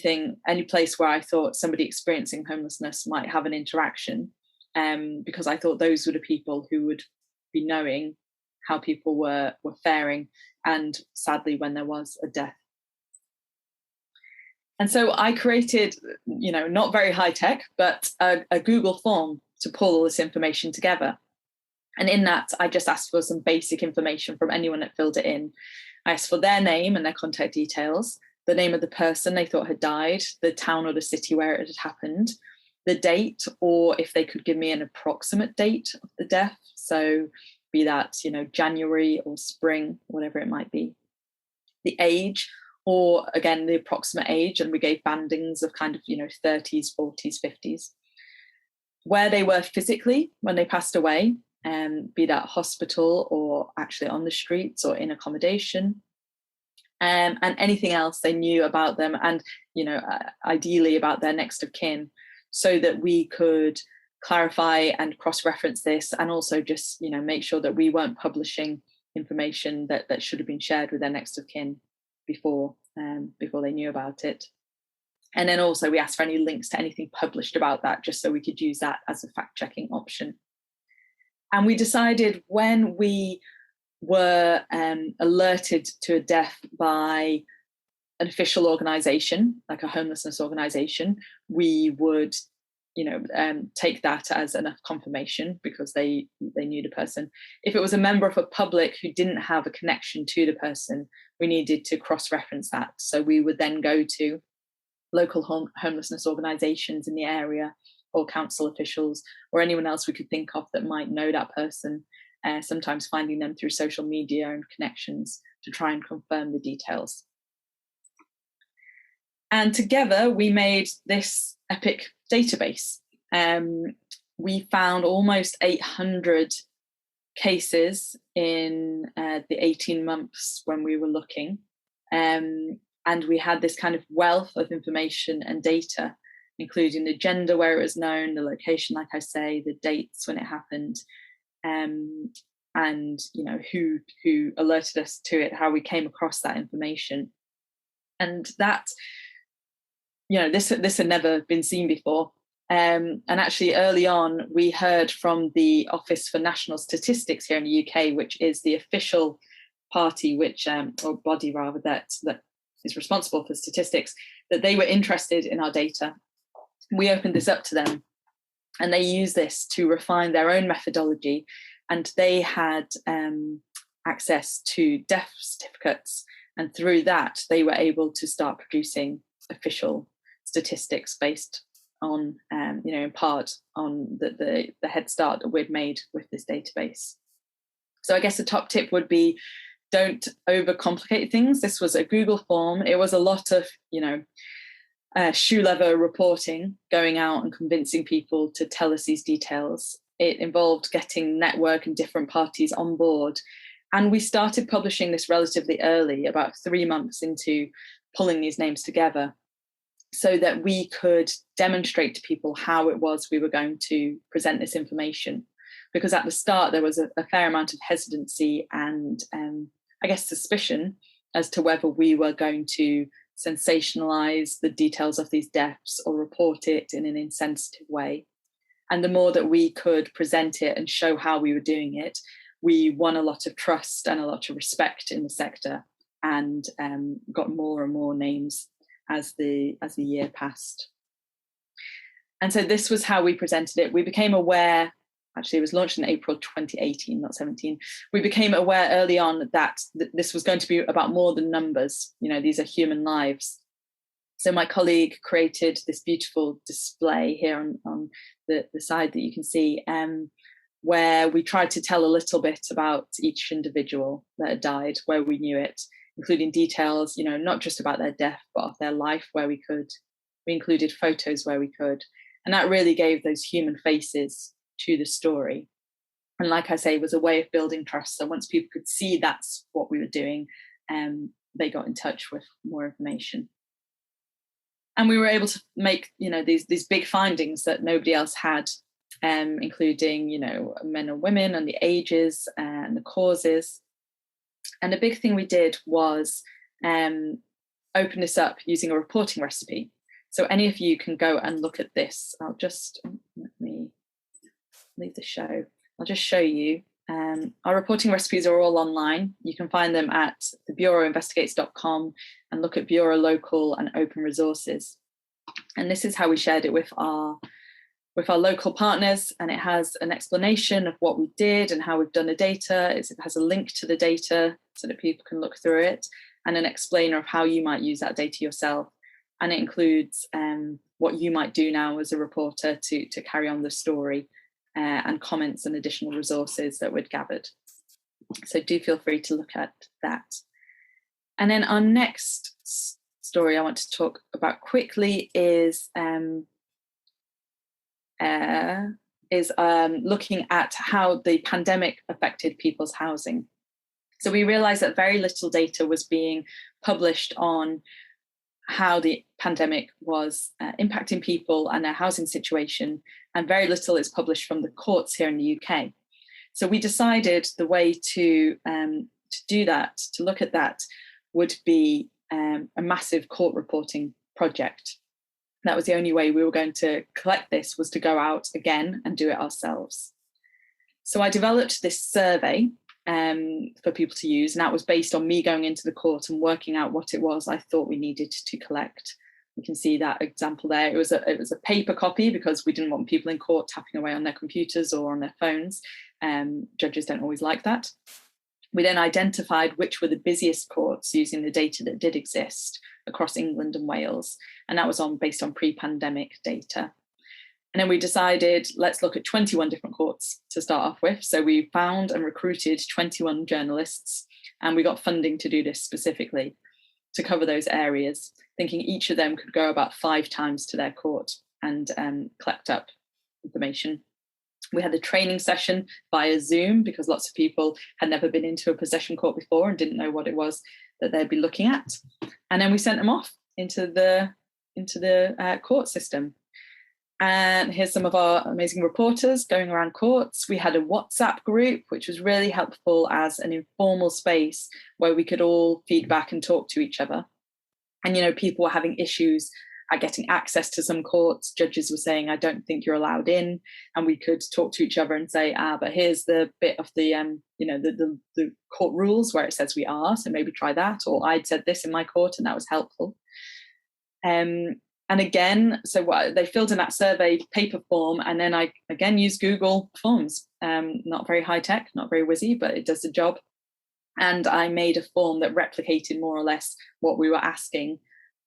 place where I thought somebody experiencing homelessness might have an interaction, because I thought those were the people who would be knowing how people were faring, and sadly when there was a death. And so I created, not very high tech, but a Google form to pull all this information together. And in that, I just asked for some basic information from anyone that filled it in. I asked for their name and their contact details, the name of the person they thought had died, the town or the city where it had happened, the date, or if they could give me an approximate date of the death. So be that, January or spring, whatever it might be. The age, or again, the approximate age, and we gave bandings of kind of, 30s, 40s, 50s. Where they were physically when they passed away, be that hospital or actually on the streets or in accommodation. And anything else they knew about them, and ideally about their next of kin, so that we could clarify and cross-reference this, and also just make sure that we weren't publishing information that should have been shared with their next of kin before they knew about it. And then also we asked for any links to anything published about that, just so we could use that as a fact-checking option. And we decided when we were alerted to a death by an official organisation, like a homelessness organisation, we would, take that as enough confirmation because they knew the person. If it was a member of a public who didn't have a connection to the person, we needed to cross-reference that. So we would then go to local homelessness organisations in the area, or council officials, or anyone else we could think of that might know that person, sometimes finding them through social media and connections to try and confirm the details. And together we made this epic database. We found almost 800 cases in the 18 months when we were looking. And we had this kind of wealth of information and data, including the gender where it was known, the location, like I say, the dates when it happened, and who alerted us to it, how we came across that information. And that, this had never been seen before. And actually early on, we heard from the Office for National Statistics here in the UK, which is the official party, or body rather, that is responsible for statistics, that they were interested in our data. We opened this up to them, and they used this to refine their own methodology, and they had access to death certificates, and through that they were able to start producing official statistics based on, in part on the head start that we'd made with this database. So I guess the top tip would be, don't overcomplicate things. This was a Google form. It was a lot of, shoe leather reporting, going out and convincing people to tell us these details. it involved getting network and different parties on board. And we started publishing this relatively early, about 3 months into pulling these names together, so that we could demonstrate to people how it was we were going to present this information. Because at the start, there was a fair amount of hesitancy and I guess suspicion as to whether we were going to sensationalize the details of these deaths or report it in an insensitive way. And the more that we could present it and show how we were doing it, we won a lot of trust and a lot of respect in the sector, and got more and more names as the year passed. And so this was how we presented it. We became aware, actually it was launched in April 2018, not 17. We became aware early on that this was going to be about more than numbers. You know, these are human lives. So my colleague created this beautiful display here on the side that you can see, where we tried to tell a little bit about each individual that had died, where we knew it, including details, you know, not just about their death, but of their life where we could. We included photos where we could. And that really gave those human faces to the story. And like I say, it was a way of building trust. So once people could see that's what we were doing, they got in touch with more information. And we were able to make, you know, these big findings that nobody else had, including, you know, men and women and the ages and the causes. And a big thing we did was open this up using a reporting recipe. So any of you can go and look at this. I'll just, let me leave the show. I'll just show you. Our reporting recipes are all online. You can find them at thebureauinvestigates.com and look at Bureau Local and Open Resources. And this is how we shared it with our local partners, and it has an explanation of what we did and how we've done the data. It has a link to the data so that people can look through it, and an explainer of how you might use that data yourself. And it includes what you might do now as a reporter to carry on the story, and comments and additional resources that we'd gathered. So do feel free to look at that. And then our next story I want to talk about quickly is looking at how the pandemic affected people's housing. So we realized that very little data was being published on how the pandemic was impacting people and their housing situation, and very little is published from the courts here in the UK. So we decided the way to do that, to look at that, would be a massive court reporting project. That was the only way we were going to collect this, was to go out again and do it ourselves. So I developed this survey for people to use, and that was based on me going into the court and working out what it was I thought we needed to collect. You can see that example there. It was a paper copy because we didn't want people in court tapping away on their computers or on their phones. Judges don't always like that. We then identified which were the busiest courts using the data that did exist across England and Wales, and that was based on pre-pandemic data. And then we decided, let's look at 21 different courts to start off with. So we found and recruited 21 journalists, and we got funding to do this specifically to cover those areas, thinking each of them could go about 5 times to their court and collect up information. We had a training session via Zoom because lots of people had never been into a possession court before and didn't know what it was that they'd be looking at. And then we sent them off into the court system. And here's some of our amazing reporters going around courts. We had a WhatsApp group, which was really helpful as an informal space where we could all feedback and talk to each other. And, you know, people were having issues at getting access to some courts. Judges were saying, I don't think you're allowed in. And we could talk to each other and say, but here's the bit of the, the court rules where it says we are. So maybe try that. Or I'd said this in my court and that was helpful. And again, so they filled in that survey paper form, and then I again used Google Forms. Not very high tech, not very whizzy, but it does the job. And I made a form that replicated more or less what we were asking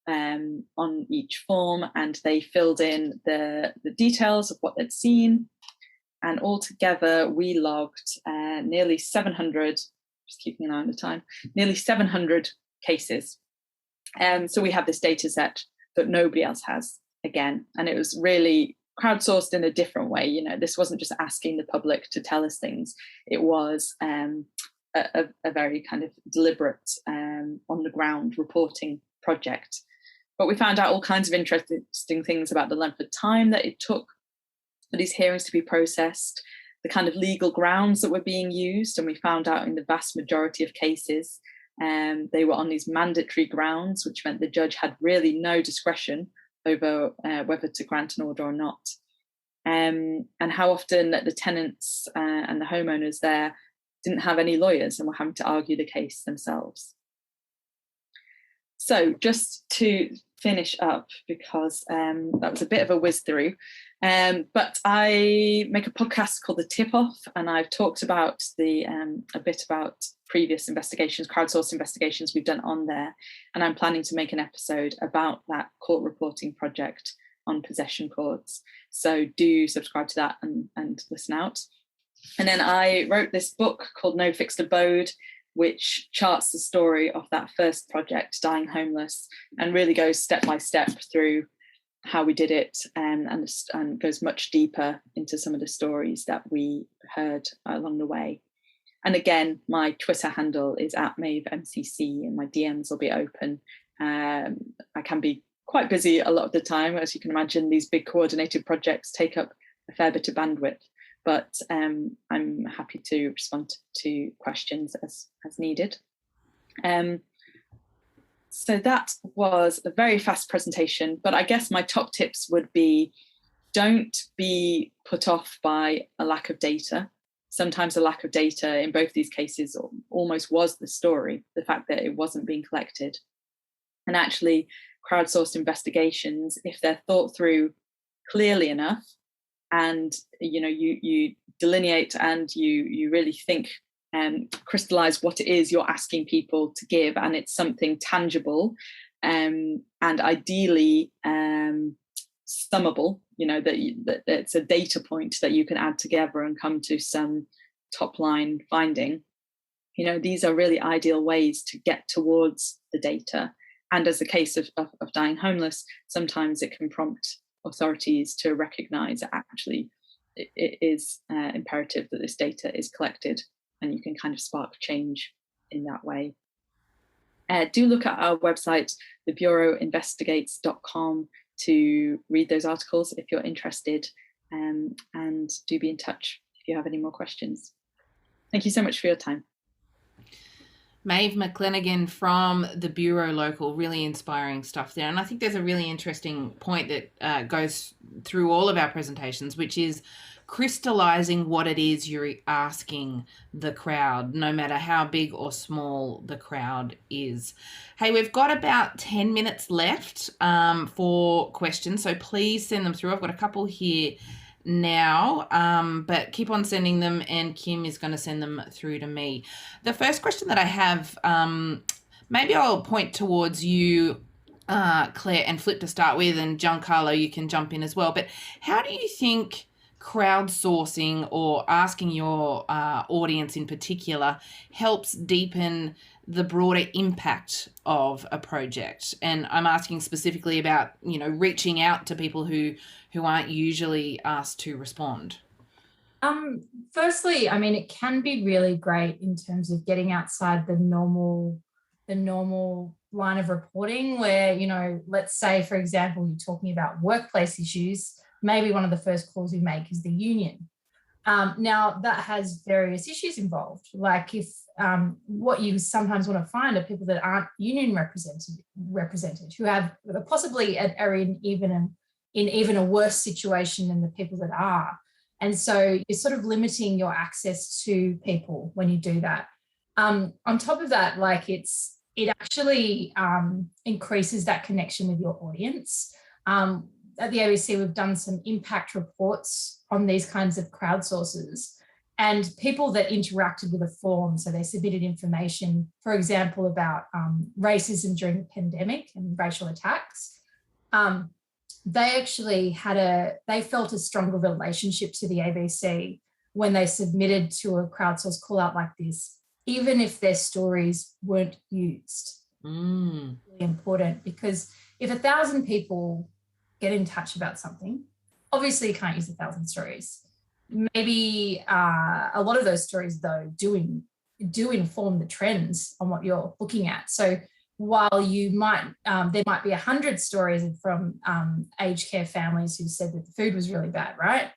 on each form, and they filled in the details of what they'd seen. And altogether, we logged nearly 700, just keeping an eye on the time, nearly 700 cases. So we have this data set that nobody else has again. And it was really crowdsourced in a different way. You know, this wasn't just asking the public to tell us things. It was a very kind of deliberate, on the ground reporting project. But we found out all kinds of interesting things about the length of time that it took for these hearings to be processed, the kind of legal grounds that were being used. And we found out in the vast majority of cases, they were on these mandatory grounds, which meant the judge had really no discretion over whether to grant an order or not. And how often the tenants and the homeowners there didn't have any lawyers and were having to argue the case themselves. So just to finish up, because that was a bit of a whiz through, but I make a podcast called The Tip Off, and I've talked about a bit about previous investigations, crowdsourced investigations we've done on there, and I'm planning to make an episode about that court reporting project on possession courts. So do subscribe to that and listen out. And then I wrote this book called No Fixed Abode, which charts the story of that first project, Dying Homeless, and really goes step by step through how we did it, and goes much deeper into some of the stories that we heard along the way. And again, my Twitter handle is @MaveMCC, and my DMs will be open. I can be quite busy a lot of the time. As you can imagine, these big coordinated projects take up a fair bit of bandwidth, but I'm happy to respond to questions as needed. So that was a very fast presentation, but I guess my top tips would be, don't be put off by a lack of data. Sometimes a lack of data in both these cases almost was the story, the fact that it wasn't being collected. And actually, crowdsourced investigations, if they're thought through clearly enough, and you delineate and you really think and crystallize what it is you're asking people to give, and it's something tangible, and ideally summable, that it's a data point that you can add together and come to some top line finding. These are really ideal ways to get towards the data. And as the case of Dying Homeless, sometimes it can prompt authorities to recognize that actually it is imperative that this data is collected, and you can kind of spark change in that way. Do look at our website, thebureauinvestigates.com, to read those articles if you're interested, and do be in touch if you have any more questions. Thank you so much for your time. Maeve Mclennan from the Bureau Local, really inspiring stuff there. And I think there's a really interesting point that goes through all of our presentations, which is crystallizing what it is you're asking the crowd, no matter how big or small the crowd is. Hey, we've got about 10 minutes left for questions, so please send them through. I've got a couple here now, but keep on sending them, and Kim is going to send them through to me. The first question that I have, maybe I'll point towards you, Claire, and Flip to start with, and Giancarlo, you can jump in as well. But how do you think crowdsourcing, or asking your audience in particular, helps deepen the broader impact of a project? And I'm asking specifically about, reaching out to people who aren't usually asked to respond. Firstly, it can be really great in terms of getting outside the normal line of reporting, where, let's say, for example, you're talking about workplace issues. Maybe one of the first calls we make is the union. Now, that has various issues involved. Like if what you sometimes want to find are people that aren't union represented, who have possibly are in even a worse situation than the people that are. And so you're sort of limiting your access to people when you do that. On top of that, it actually increases that connection with your audience. At the ABC, we've done some impact reports on these kinds of crowdsources, and people that interacted with a form, so they submitted information, for example, about racism during the pandemic and racial attacks. They actually they felt a stronger relationship to the ABC when they submitted to a crowdsourced call out like this, even if their stories weren't used. Really important, because if 1,000 people get in touch about something, obviously you can't use 1,000 stories. Maybe a lot of those stories, though, do inform the trends on what you're looking at. So while you might, there might be 100 stories from aged care families who said that the food was really bad, right?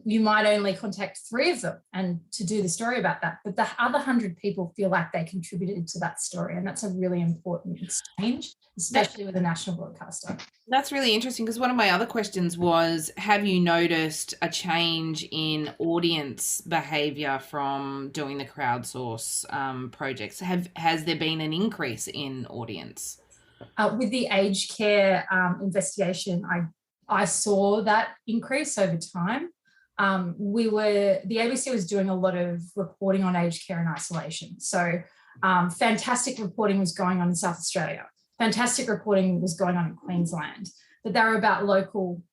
You might only contact 3 of them and to do the story about that, but the other 100 people feel like they contributed to that story, and that's a really important exchange, especially with a national broadcaster. That's really interesting, because one of my other questions was, have you noticed a change in audience behaviour from doing the crowdsource projects? Has there been an increase in audience? With the aged care investigation, I saw that increase over time. The ABC was doing a lot of reporting on aged care and isolation. So fantastic reporting was going on in South Australia. Fantastic reporting was going on in Queensland, but they were about local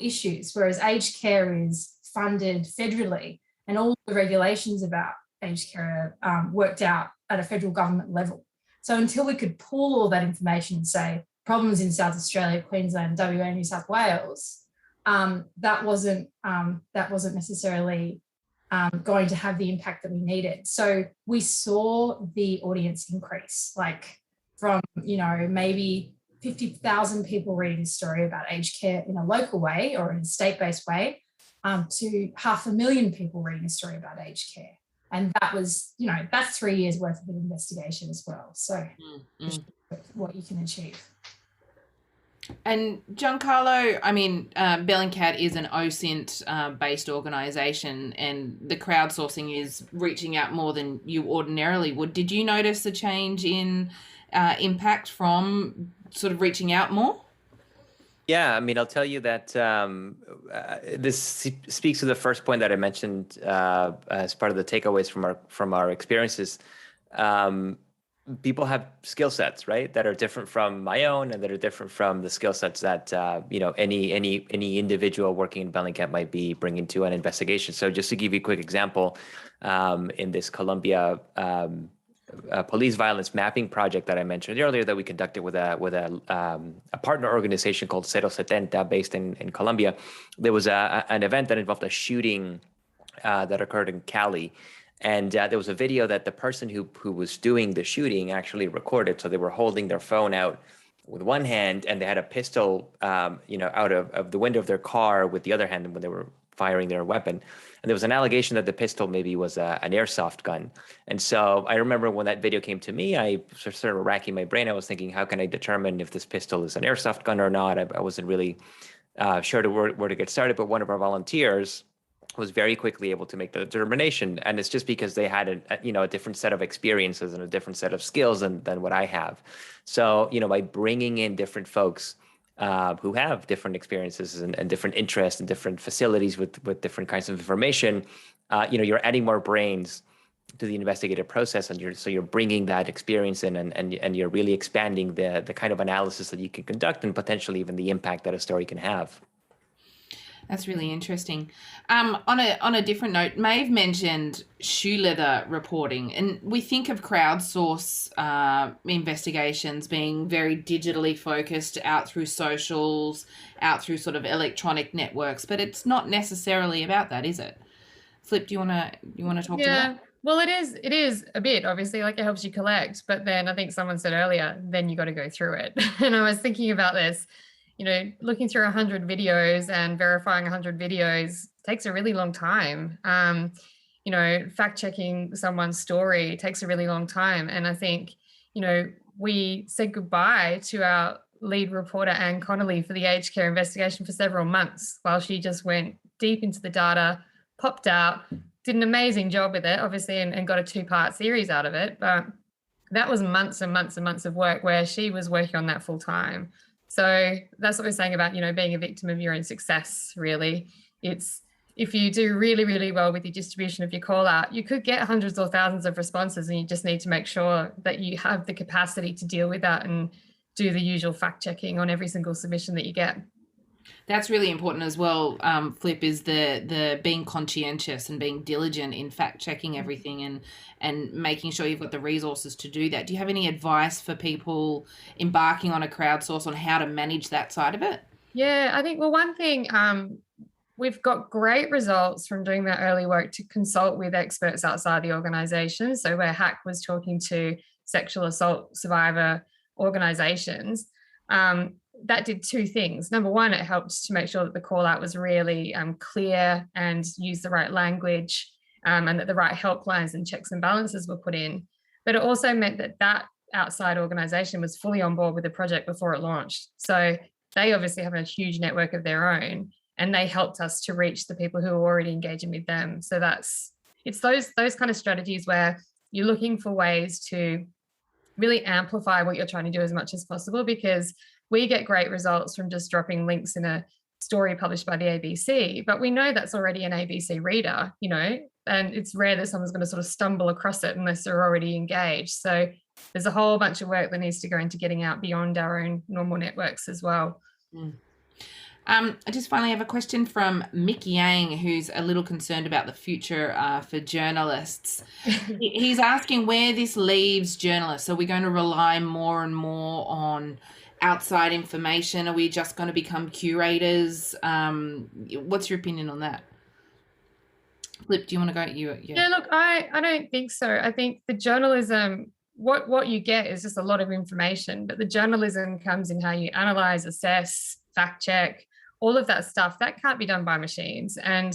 issues, whereas aged care is funded federally, and all the regulations about aged care are worked out at a federal government level. So until we could pull all that information and say problems in South Australia, Queensland, WA, New South Wales, that wasn't necessarily going to have the impact that we needed. So we saw the audience increase, like from, maybe 50,000 people reading a story about aged care in a local way or in a state-based way, to 500,000 people reading a story about aged care. And that was, that's 3 years worth of an investigation as well. So what you can achieve. And Giancarlo, I mean, Bellingcat is an OSINT based organisation, and the crowdsourcing is reaching out more than you ordinarily would. Did you notice a change in impact from sort of reaching out more? Yeah, I mean, I'll tell you that this speaks to the first point that I mentioned as part of the takeaways from our experiences. People have skill sets, right, that are different from my own, and that are different from the skill sets that any individual working in Bellingcat might be bringing to an investigation. So just to give you a quick example, in this Colombia police violence mapping project that I mentioned earlier, that we conducted with a partner organization called 070 based in Colombia, there was an event that involved a shooting that occurred in Cali. And there was a video that the person who was doing the shooting actually recorded. So they were holding their phone out with one hand, and they had a pistol, out of the window of their car with the other hand when they were firing their weapon. And there was an allegation that the pistol maybe was an airsoft gun. And so I remember when that video came to me, I started racking my brain. I was thinking, how can I determine if this pistol is an airsoft gun or not? I wasn't really sure where to get started. But one of our volunteers was very quickly able to make the determination, and it's just because they had a different set of experiences and a different set of skills than what I have. So by bringing in different folks who have different experiences and different interests and different facilities with different kinds of information, you're adding more brains to the investigative process, and you're bringing that experience in, and you're really expanding the kind of analysis that you can conduct, and potentially even the impact that a story can have. That's really interesting. On a different note, Maeve mentioned shoe leather reporting, and we think of crowdsource investigations being very digitally focused, out through socials, out through sort of electronic networks, but it's not necessarily about that, is it? Flip, do you want to talk to that? Well, it is a bit, obviously, like it helps you collect, but then I think someone said earlier, then you got to go through it. And I was thinking about this. Looking through 100 videos and verifying 100 videos takes a really long time. Fact checking someone's story takes a really long time. And I think, we said goodbye to our lead reporter, Anne Connolly, for the aged care investigation for several months while she just went deep into the data, popped out, did an amazing job with it, obviously, and got a 2-part series out of it. But that was months and months and months of work where she was working on that full time. So that's what we're saying about, being a victim of your own success, really. It's if you do really, really well with your distribution of your call out, you could get hundreds or thousands of responses, and you just need to make sure that you have the capacity to deal with that and do the usual fact checking on every single submission that you get. That's really important as well, Flip, is the being conscientious and being diligent in fact checking everything and making sure you've got the resources to do that. Do you have any advice for people embarking on a crowdsource on how to manage that side of it? Yeah, I think, well, one thing, we've got great results from doing that early work to consult with experts outside the organisation. So where HAC was talking to sexual assault survivor organisations, that did two things. Number one, it helped to make sure that the call out was really clear and used the right language, and that the right helplines and checks and balances were put in. But it also meant that that outside organisation was fully on board with the project before it launched. So they obviously have a huge network of their own, and they helped us to reach the people who are already engaging with them. So it's those kind of strategies where you're looking for ways to really amplify what you're trying to do as much as possible, because we get great results from just dropping links in a story published by the ABC, but we know that's already an ABC reader, and it's rare that someone's going to sort of stumble across it unless they're already engaged. So there's a whole bunch of work that needs to go into getting out beyond our own normal networks as well. I just finally have a question from Mick Yang, who's a little concerned about the future for journalists. He's asking where this leaves journalists. Are we going to rely more and more on outside information? Are we just going to become curators? What's your opinion on that? Flip, do you want to go? Yeah, look, I don't think so. I think the journalism, what you get is just a lot of information, but the journalism comes in how you analyze, assess, fact check, all of that stuff. That can't be done by machines. And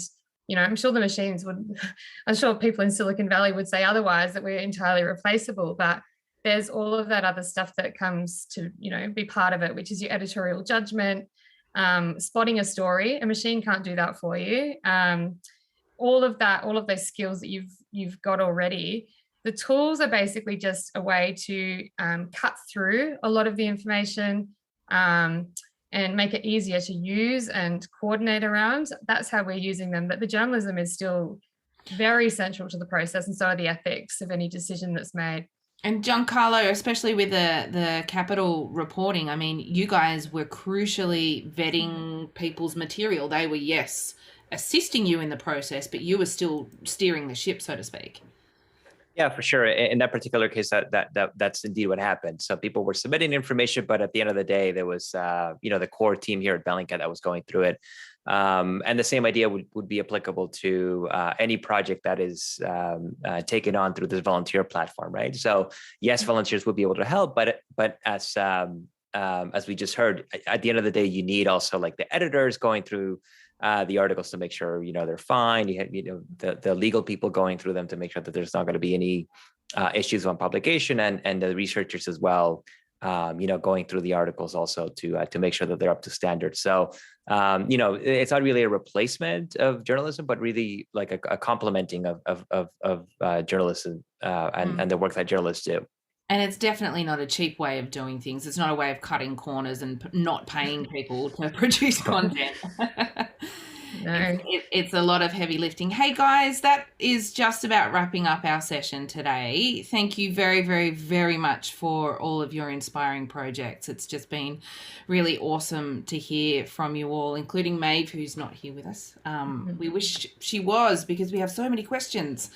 I'm sure the machines I'm sure people in Silicon Valley would say otherwise, that we're entirely replaceable, but there's all of that other stuff that comes to be part of it, which is your editorial judgment, spotting a story. A machine can't do that for you. All of those skills that you've got already. The tools are basically just a way to cut through a lot of the information and make it easier to use and coordinate around. That's how we're using them. But the journalism is still very central to the process, and so are the ethics of any decision that's made. And Giancarlo, especially with the capital reporting, I mean, you guys were crucially vetting people's material. They were, yes, assisting you in the process, but you were still steering the ship, so to speak. Yeah, for sure. In that particular case, that's indeed what happened. So people were submitting information, but at the end of the day, there was, the core team here at Bellingcat that was going through it. And the same idea would be applicable to any project that is taken on through this volunteer platform, right? So yes, volunteers will be able to help, but as we just heard, at the end of the day, you need also like the editors going through the articles to make sure they're fine. You have the legal people going through them to make sure that there's not going to be any issues on publication, and the researchers as well, going through the articles also to make sure that they're up to standard. So it's not really a replacement of journalism, but really like a complementing of journalism and the work that journalists do. And it's definitely not a cheap way of doing things. It's not a way of cutting corners and not paying people to produce content. No. It's a lot of heavy lifting. Hey guys, that is just about wrapping up our session today. Thank you very, very, very much for all of your inspiring projects. It's just been really awesome to hear from you all, including Maeve, who's not here with us. We wish she was, because we have so many questions.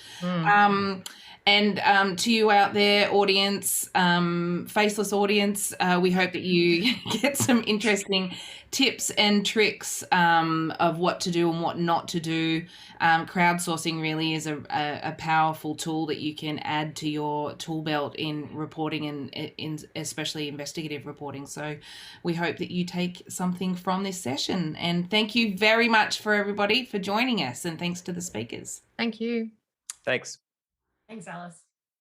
And to you out there, audience, faceless audience, we hope that you get some interesting tips and tricks of what to do and what not to do. Crowdsourcing really is a powerful tool that you can add to your tool belt in reporting and in especially investigative reporting. So we hope that you take something from this session. And thank you very much for everybody for joining us, and thanks to the speakers. Thank you. Thanks. Thanks, Alice.